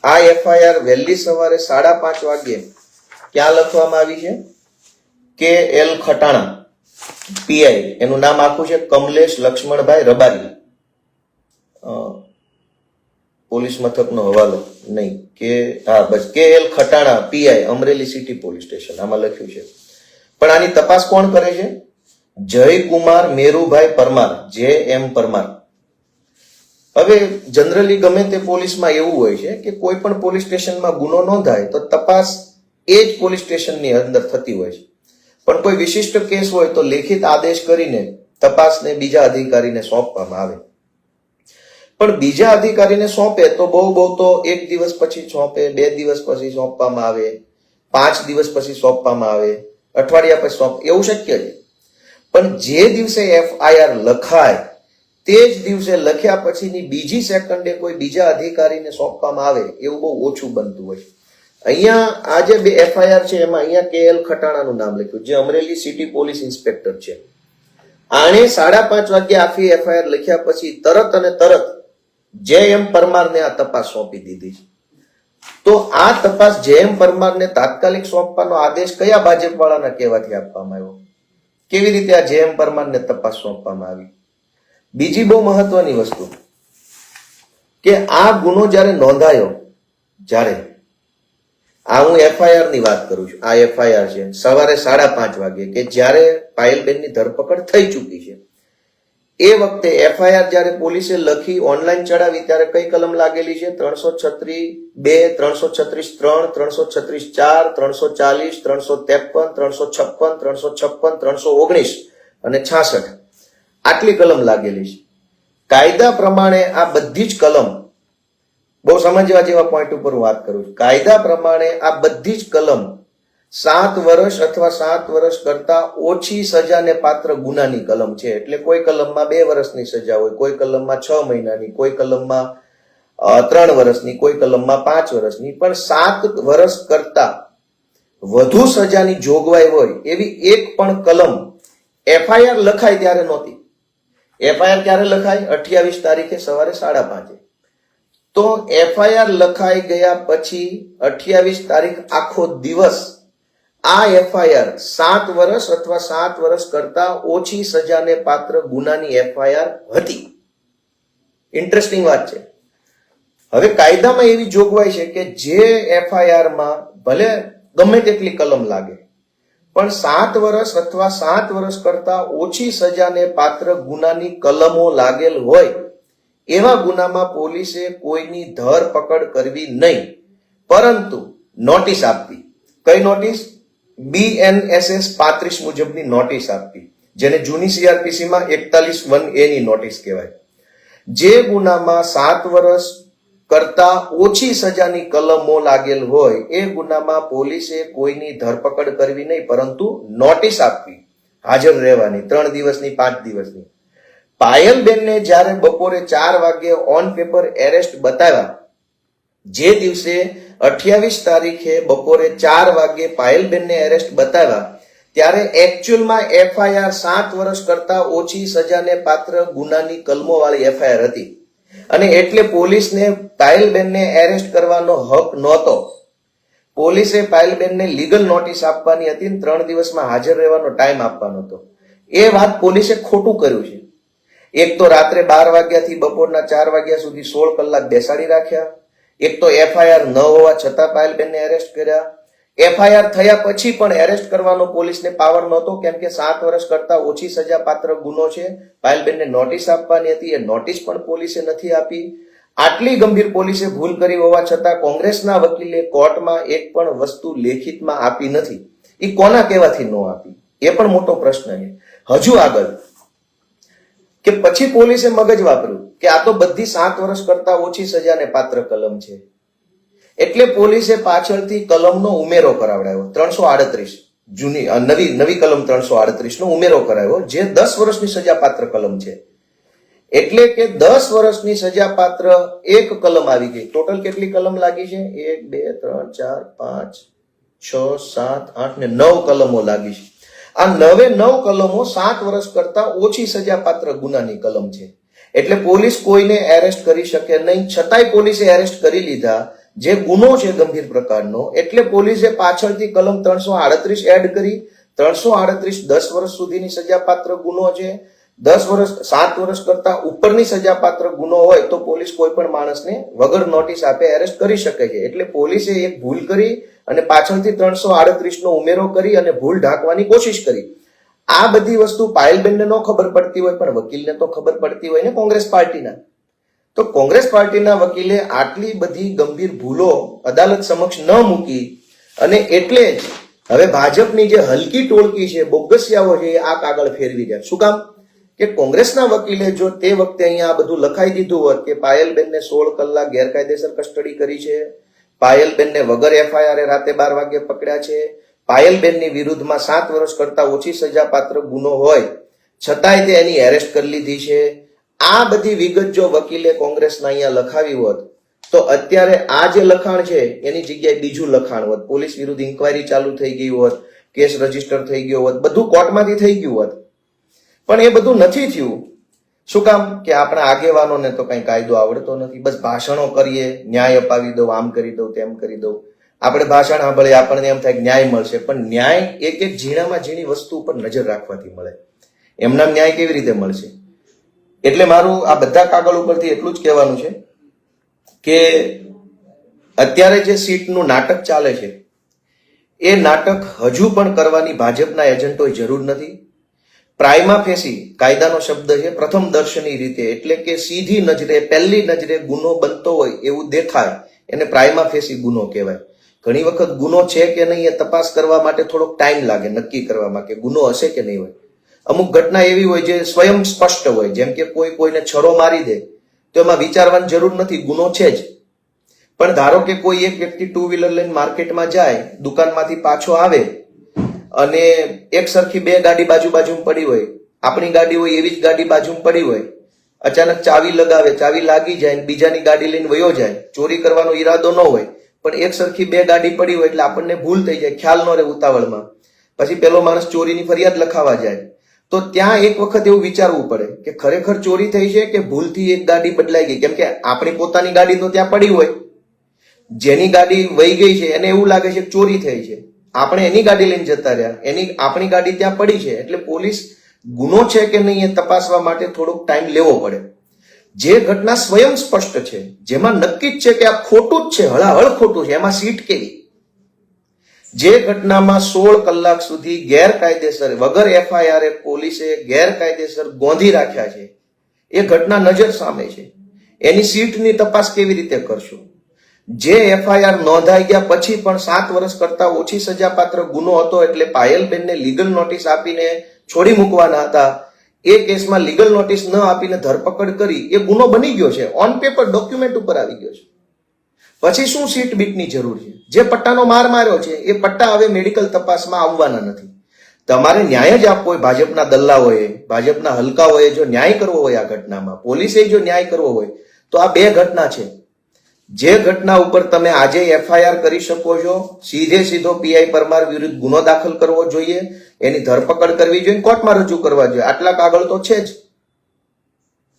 S1: આ એફઆઈઆર વહેલી સવારે 5:30 વાગ્યે ક્યાં લખવામાં આવી છે? કે એલ ખટાણા પીઆઈ, એનું નામ આખું છે કમલેશ લક્ષ્મણભાઈ રબારી, પોલીસ મથકનો હવાલો નહીં કે બસ કે L Khatana PI, Amreli city police station, આમાં લખ્યું છે. પણ આની તપાસ કોણ કરે છે? જયકુમાર મેરુભાઈ પરમાર, JM પરમાર. હવે જનરલી ગમે તે પોલીસમાં એવું હોય છે કે કોઈ પણ પોલીસ સ્ટેશનમાં ગુનો નોંધાય તો તપાસ એ જ પોલીસ સ્ટેશનની અંદર થતી હોય છે. પણ કોઈ વિશિષ્ટ કેસ હોય તો લેખિત આદેશ કરીને તપાસને બીજા અધિકારીને સોંપવામાં આવે. પણ બીજા અધિકારીને સોંપે તો બહુ તો 1 દિવસ પછી સોંપે, 2 દિવસ પછી સોંપવામાં આવે, 5 દિવસ પછી સોંપવામાં આવે, અઠવાડિયા પછી સોંપ, એવું શક્ય છે. પણ જે દિવસે એફઆઈઆર લખાય તે જ દિવસે લખ્યા પછીની બીજી સેકન્ડે કોઈ બીજા અધિકારીને સોંપવામાં આવે એવું બહુ ઓછું બનતું હોય. અહીંયા આ જે 2 એફઆઈઆર છે એમાં અહીંયા KL ખટાણાનું નામ લખ્યું, જે અમરેલી સિટી પોલીસ ઇન્સ્પેક્ટર છે. આણે 5:30 વાગ્યે આખી એફઆઈઆર લખ્યા પછી તરત JM પરમારને આ તપાસ સોંપી દીધી. તો આ તપાસ JM પરમારને તાત્કાલિક સોંપવાનો આદેશ કયા ભાજપ વાળાના કહેવાથી આપવામાં આવ્યો? કેવી રીતે આ જેએમ પરમારને તપાસ સોંપવામાં આવી? બીજી બહુ મહત્વની વસ્તુ કે આ ગુનો જ્યારે નોંધાયો, જ્યારે આ હું એફઆઈઆર ની વાત કરું છું, આ એફઆઈઆર છે સવારે 5:30 વાગે કે જ્યારે પાયલબેનની ધરપકડ થઈ ચૂકી છે, એ વખતે એફઆઈઆર જ્યારે પોલીસે લખી ઓનલાઈન ચડાવી ત્યારે કઈ કલમ લાગેલી છે? 336(2), 336(3), 336(4), 340, 353, 356, 356, 319 અને 66 આટલી કલમ લાગેલી છે. કાયદા પ્રમાણે આ બધી જ કલમ, બહુ સમજવા જેવા પોઈન્ટ ઉપર વાત કરું છું, કાયદા પ્રમાણે આ બધી જ કલમ 7 વર્ષ અથવા 7 વર્ષ કરતા ઓછી સજાને પાત્ર ગુનાની કલમ છે. એટલે કોઈ કલમમાં 2 વર્ષની સજા હોય, કોઈ કલમમાં 6 મહિનાની, કોઈ કલમમાં 3 વર્ષની, કોઈ કલમમાં 5 વર્ષની, પણ 7 વર્ષ કરતા વધુ સજાની જોગવાઈ હોય એવી એક પણ કલમ એફઆઈઆર લખાય ત્યારે નહોતી. એફઆઈઆર ક્યારે લખાય? 28 તારીખે સવારે 5:30. તો એફઆઈઆર લખાઈ ગયા પછી 28 તારીખ આખો દિવસ આ એફઆઈઆર 7 વર્ષ અથવા 7 વર્ષ કરતા ઓછી સજાને પાત્ર ગુનાની એફઆઈઆર હતી. ઇન્ટરેસ્ટિંગ વાત છે. હવે કાયદામાં એવી જોગવાઈ છે કે જે એફઆઈઆરમાં ભલે ગમે તેટલી કલમ લાગે, પણ 7 વર્ષ અથવા 7 વર્ષ કરતા ઓછી સજાને પાત્ર ગુનાની કલમો લાગેલ હોય એવા ગુનામાં પોલીસે કોઈની ધરપકડ કરવી નહીં, પરંતુ નોટિસ આપવી. કઈ નોટિસ? BNSS 35 મુજબની નોટિસ આપવી, જેને જૂની CRPC માં 41(1)A ની નોટિસ કહેવાય. જે ગુનામાં 7 વર્ષ કરતા ઓછી સજાની કલમો લાગેલ હોય એ ગુનામાં પોલીસે કોઈની ધરપકડ કરવી નહીં, પરંતુ નોટિસ આપવી, હાજર રહેવાની, 3 દિવસની, 5 દિવસની. પાયલબેનને જ્યારે બપોરે 4 વાગે ઓન પેપર એરેસ્ટ બતાવ્યા, જે દિવસે 28 તારીખે બપોરે 4 વાગે પાયલબેનને એરેસ્ટ બતાવ્યા, ત્યારે એકચ્યુઅલમાં એફઆઈઆર 7 વર્ષ કરતા ઓછી સજાને પાત્ર ગુનાની કલમો વાળી એફઆઈઆર હતી, અને એટલે પોલીસને પાયલબેનને એરેસ્ટ કરવાનો હક નહોતો. પોલીસે પાયલબેનને લીગલ નોટિસ આપવાની હતી, 3 દિવસમાં હાજર રહેવાનો ટાઈમ આપવાનો હતો. એ વાત પોલીસે ખોટું કર્યું છે. એક તો રાત્રે 12 વાગ્યાથી બપોરના 4 વાગ્યા સુધી 16 કલાક બેસાડી રાખ્યા. એક તો એફઆઈઆર ન હોવા છતાં પાયલબેનને એરેસ્ટ કર્યા. એફઆઈઆર થયા પછી પણ એરેસ્ટ કરવાનો પોલીસને પાવર નહોતો, કેમ કે 7 વર્ષ કરતા ઓછી સજા પાત્ર ગુનો છે. પાયલબેનને નોટિસ આપવાની હતી, એ નોટિસ પણ પોલીસે નથી આપી. આટલી ગંભીર પોલીસે ભૂલ કરી હોવા છતાં કોંગ્રેસના વકીલે કોર્ટમાં એક પણ વસ્તુ લેખિતમાં આપી નથી. એ કોના કહેવાથી ન આપી એ પણ મોટો પ્રશ્ન છે. હજુ આગળ કે પછી પોલીસે મગજ વાપર્યું કે આ તો બધી 7 વર્ષ કરતા ઓછી સજાને પાત્ર કલમ છે, એટલે પોલીસે પાછળથી કલમનો ઉમેરો કરાવડાવ્યો. 338 જૂની નવી કલમ 338 નો ઉમેરો કરાવ્યો, જે 10 વર્ષની સજા પાત્ર કલમ છે. એટલે કે 10 વર્ષની સજા પાત્ર એક કલમ આવી ગઈ. ટોટલ કેટલી કલમ લાગી છે? 1 2 3 4 5 6 7 8 ને 9 કલમો લાગી છે. આ 9 કલમો 7 વર્ષ કરતા ઓછી સજા પાત્ર ગુનાની કલમ છે. એટલે પોલીસ કોઈને એરેસ્ટ કરી શકે નહીં, છતાંય પોલીસે એરેસ્ટ કરી લીધા, જે ગુનો છે ગંભીર પ્રકારનો. એટલે પોલીસે પાછળથી કલમ 338 એડ કરી. 338 10 વર્ષ સુધીની સજાપાત્ર ગુનો છે. 10 વર્ષ 7 વર્ષ કરતા ઉપરની સજાપાત્ર ગુનો હોય તો પોલીસ કોઈ પણ માણસને વગર નોટિસ આપે એરેસ્ટ કરી શકે છે. એટલે પોલીસે એક ભૂલ કરી અને પાછળથી 338 નો ઉમેરો કરી અને ભૂલ ઢાંકવાની કોશિશ કરી. આ બધી વસ્તુ પાયલબેનને ન ખબર પડતી હોય, પણ વકીલને તો ખબર પડતી હોય ને, કોંગ્રેસ પાર્ટીના. તો કોંગ્રેસ પાર્ટીના વકીલે આટલી બધી ગંભીર ભૂલો અદાલત સમક્ષ ન મૂકી, અને એટલે જ હવે ભાજપની જે હલકી ટોળકી છે, બોગસિયાઓ છે, આ કાગળ ફેરવી જાય. શું કામ? કે કોંગ્રેસના વકીલે જો તે વખતે અહીંયા આ બધું લખાઈ દીધું હોત કે પાયલબેનને 16 કલાક ગેરકાયદેસર કસ્ટડી કરી છે, પાયલબેનને વગર એફઆઈઆર રાતે 12 વાગે પકડ્યા છે, પાયલબેનની વિરુદ્ધમાં 7 વર્ષ કરતા ઓછી સજાપાત્ર ગુનો હોય છતાંય તે એની એરેસ્ટ કરી લીધી છે, આ બધી વિગત જો વકીલે કોંગ્રેસના અહીંયા લખાવી હોત તો અત્યારે આ જે લખાણ છે એની જગ્યાએ બીજું લખાણ હોત, પોલીસ વિરુદ્ધ ઇન્કવાયરી ચાલુ થઈ ગઈ હોત, કેસ રજીસ્ટર થઈ ગયો હોત, બધું કોર્ટમાંથી થઈ ગયું હોત. પણ એ બધું નથી થયું. શું કામ? કે આપણા આગેવાનોને તો કઈ કાયદો આવડતો નથી, બસ ભાષણો કરીએ, ન્યાય અપાવી દઉં, આમ કરી દઉં, તેમ કરી દઉં. આપણે ભાષણ સાંભળીએ, આપણને એમ થાય કે ન્યાય મળશે, પણ ન્યાય એક એક ઝીણામાં ઝીણી વસ્તુ ઉપર નજર રાખવાથી મળે. એમના ન્યાય કેવી રીતે મળશે? એટલે મારું આ બધા કાગળ ઉપરથી એટલું જ કહેવાનું છે કે અત્યારે જે સીટનું નાટક ચાલે છે એ નાટક હજુ પણ કરવાની ભાજપના એજન્ટોએ જરૂર નથી. પ્રાઇમા ફેસી કાયદાનો શબ્દ છે, પ્રથમ દર્શની રીતે, એટલે કે સીધી નજરે પહેલી નજરે ગુનો બનતો હોય એવું દેખાય એને પ્રાઇમા ફેસી ગુનો કહેવાય. ઘણી વખત ગુનો છે કે નહીં એ તપાસ કરવા માટે થોડોક ટાઈમ લાગે નક્કી કરવામાં કે ગુનો હશે કે નહીં હોય. અમુક ઘટના એવી હોય જે સ્વયં સ્પષ્ટ હોય, જેમ કે કોઈને છરો મારી દે તો એમાં વિચારવાની જરૂર નથી, ગુનો છે જ. પણ ધારો કે કોઈ એક વ્યક્તિ ટુ વ્હીલર લઈને માર્કેટમાં જાય, દુકાનમાંથી પાછો આવે અને એક સરખી બે ગાડી બાજુમાં પડી હોય, આપણી ગાડી હોય એવી જ ગાડી બાજુમાં પડી હોય, અચાનક ચાવી લગાવે, ચાવી લાગી જાય, બીજાની ગાડી લઈને વયો જાય, ચોરી કરવાનો ઈરાદો ન હોય પણ એક સરખી બે ગાડી પડી હોય એટલે આપણને ભૂલ થઈ જાય, ખ્યાલ ન રહે ઉતાવળમાં, પછી પેલો માણસ ચોરીની ફરિયાદ લખાવા જાય, તો ત્યાં એક વખત એવું વિચારવું પડે કે ખરેખર ચોરી થઈ છે કે ભૂલથી એક ગાડી બદલાઈ ગઈ. કેમ કે આપણી પોતાની ગાડી તો ત્યાં પડી હોય, જેની ગાડી વહી ગઈ છે એને એવું લાગે છે કે ચોરી થઈ છે, આપણે એની ગાડી લઈને જતા રહ્યા, આપણી ગાડી ત્યાં પડી છે. એટલે પોલીસ ગુનો છે કે નહીં એ તપાસવા માટે થોડોક ટાઈમ લેવો પડે. જે ઘટના સ્વયં સ્પષ્ટ છે, જેમાં નક્કી જ છે કે આ ખોટું જ છે, હળાહળ ખોટું છે, એમાં સીટ કેવી? જે ઘટનામાં 16 કલાક સુધી ગેરકાયદેસર વગર FIR પોલીસે ગેરકાયદેસર ગોંધી રાખ્યા છે, એ ઘટના નજર સામે છે, એની સીટની તપાસ કેવી રીતે કરશો? જે FIR નોંધાઈ ગયા પછી પણ 7 વર્ષ કરતા ઓછી સજાપાત્ર ગુનો હતો એટલે પાયલબેનને લીગલ નોટિસ આપીને છોડી મૂકવાના હતા. એ કેસમાં લીગલ નોટિસ ન આપીને ધરપકડ કરી, એ ગુનો બની ગયો છે, ઓન પેપર ડોક્યુમેન્ટ ઉપર આવી ગયો છે. પછી શું સીટ બીટની જરૂર છે? જે પટ્ટાનો માર માર્યો છે એ પટ્ટા હવે મેડિકલ તપાસમાં આવવાના નથી. તમારે ન્યાય જ આપવો હોય, ભાજપના દલ્લાઓએ, ભાજપના હલકાઓએ જો ન્યાય કરવો હોય આ ઘટનામાં, પોલીસે જો ન્યાય કરવો હોય તો આ બે ઘટના છે. જે ઘટના ઉપર તમે આજે FIR કરી શકો છો, સીધો PI પરમાર વિરુદ્ધ ગુનો દાખલ કરવો જોઈએ, એની ધરપકડ કરવી જોઈએ, કોર્ટમાં રજૂ કરવા જોઈએ. આટલા કાગળ તો છે જ.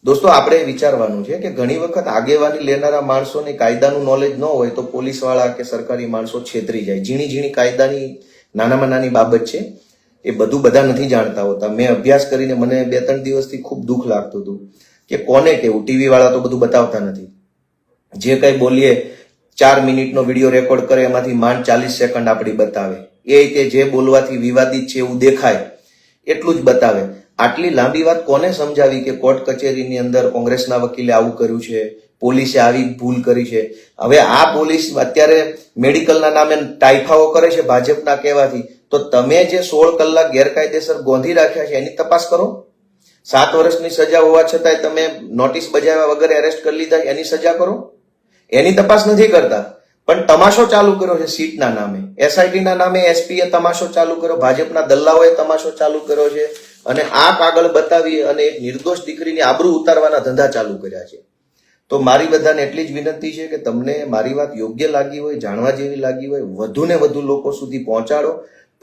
S1: દોસ્તો, આપણે વિચારવાનું છે કે ઘણી વખત આગેવાની લેનારા માણસોને કાયદાનું નોલેજ ન હોય તો પોલીસવાળા કે સરકારી માણસો છેતરી જાય. ઝીણી ઝીણી કાયદાની નાનામાં નાની બાબત છે, એ બધું બધા નથી જાણતા હોતા. મેં અભ્યાસ કરીને મને 2-3 દિવસથી ખૂબ દુઃખ લાગતું હતું કે કોને કેવું, ટીવી વાળા તો બધું બતાવતા નથી. જે કઈ બોલીએ 4 મિનિટનો વિડીયો રેકોર્ડ કરે, એમાંથી માંડ 40 સેકન્ડ આપણી બતાવે. એ રીતે જે બોલવાથી વિવાદિત છે એવું દેખાય એટલું જ બતાવે. આટલી લાંબી વાત કોને સમજાવી કે કોર્ટ કચેરીની અંદર કોંગ્રેસના વકીલે આવું કર્યું છે, પોલીસે આવી ભૂલ કરી છે? હવે આ પોલીસ અત્યારે મેડિકલના નામે ટાઈફાઓ કરે છે ભાજપના કહેવાથી, તો તમે જે 16 કલાક ગેરકાયદેસર ગોંધી રાખ્યા છે એની તપાસ કરો. 7 વર્ષની સજા હોવા છતાંય તમે નોટિસ બજાવ્યા વગર એરેસ્ટ કરી લીધા, એની સજા કરો. એની તપાસ નથી કરતા, પણ તમાશો ચાલુ કર્યો છે સીટના નામે, SIT ના નામે SPએ તમાશો ચાલુ કર્યો, ભાજપના દલ્લાઓએ તમાશો ચાલુ કર્યો છે અને આ કાગળ બતાવી અને એક નિર્દોષ દીકરીની આબરૂ ઉતારવાના ધંધા ચાલુ કર્યા છે. તો મારી બધાને એટલી જ વિનંતી છે કે તમને મારી વાત યોગ્ય લાગી હોય, જાણવા જેવી લાગી હોય, વધુ ને વધુ લોકો સુધી પહોંચાડો.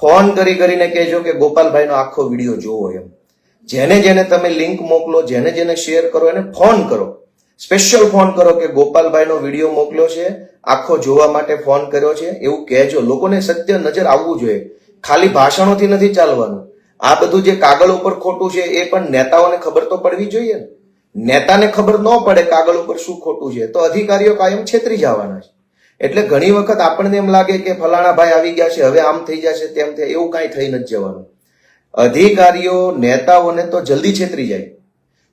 S1: ફોન કરીને કહેજો કે ગોપાલભાઈનો આખો વિડીયો જોવો એમ. જેને જેને તમે લિંક મોકલો, જેને જેને શેર કરો એને ફોન કરો, સ્પેશિયલ ફોન કરો કે ગોપાલભાઈનો વિડીયો મોકલ્યો છે, આખો જોવા માટે ફોન કર્યો છે, એવું કહેજો. લોકોને સત્ય નજર આવવું જોઈએ, ખાલી ભાષણોથી નથી ચાલવાનું. આ બધું જે કાગળ ઉપર ખોટું છે એ પણ નેતાઓને ખબર તો પડવી જોઈએ ને. નેતાને ખબર ન પડે કાગળ ઉપર શું ખોટું છે તો અધિકારીઓ કાયમ છેતરી જવાના છે. એટલે ઘણી વખત આપણને એમ લાગે કે ફલાણા ભાઈ આવી ગયા છે, હવે આમ થઈ જશે, તેમ થાય, એવું કાંઈ થઈ નથી જવાનું. અધિકારીઓ નેતાઓને તો જલ્દી છેતરી જાય.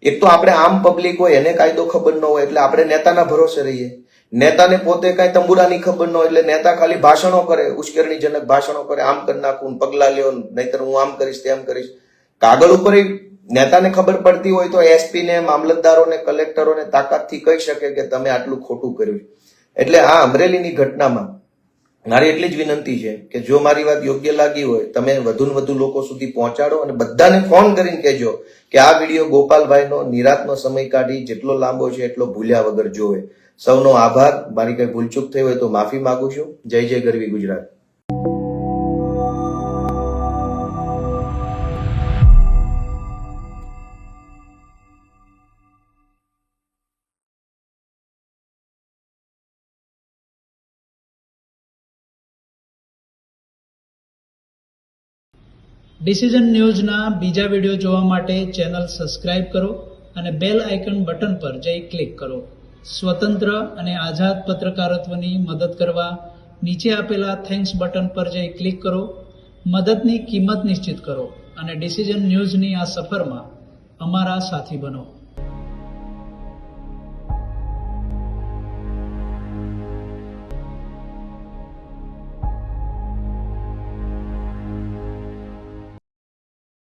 S1: એક તો આપણે આમ પબ્લિક હોય, એને કાયદો ખબર ન હોય એટલે આપણે નેતાના ભરોસે રહીએ. નેતાને પોતે કાંઈ તંબુરાની ખબર ન હોય એટલે નેતા ખાલી ભાષણો કરે, ઉશ્કેરણીજનક ભાષણો કરે, આમ કરી નાખું, પગલા લ્યો, નહીતર હું આમ કરીશ, તેમ કરીશ. કાગળ ઉપર નેતાને ખબર પડતી હોય તો SP ને, મામલતદારોને, કલેક્ટરોને તાકાતથી કહી શકે કે તમે આટલું ખોટું કર્યું. એટલે આ અમરેલીની ઘટનામાં મારી એટલી જ વિનંતી છે કે જો મારી વાત યોગ્ય લાગી હોય તમે વધુ ને વધુ લોકો સુધી પહોંચાડો અને બધાને ફોન કરીને કહેજો કે આ વિડીયો ગોપાલભાઈનો નિરાતનો સમય કાઢી જેટલો લાંબો છે એટલો ભૂલ્યા વગર જોવે. સૌનો આભાર. મારી કઈ ભૂલચૂક થઈ હોય તો માફી માંગુ છું. જય જય ગરવી ગુજરાત.
S2: ડિસિઝન ન્યૂઝના બીજા વિડીયો જોવા માટે ચેનલ સબસ્ક્રાઇબ કરો અને બેલ આઇકન બટન પર જઈ ક્લિક કરો. સ્વતંત્ર અને આઝાદ પત્રકારત્વની મદદ કરવા નીચે આપેલા થેન્ક્સ બટન પર જઈ ક્લિક કરો. મદદની કિંમત નિશ્ચિત કરો અને ડિસિઝન ન્યૂઝની આ સફરમાં અમારા સાથી બનો.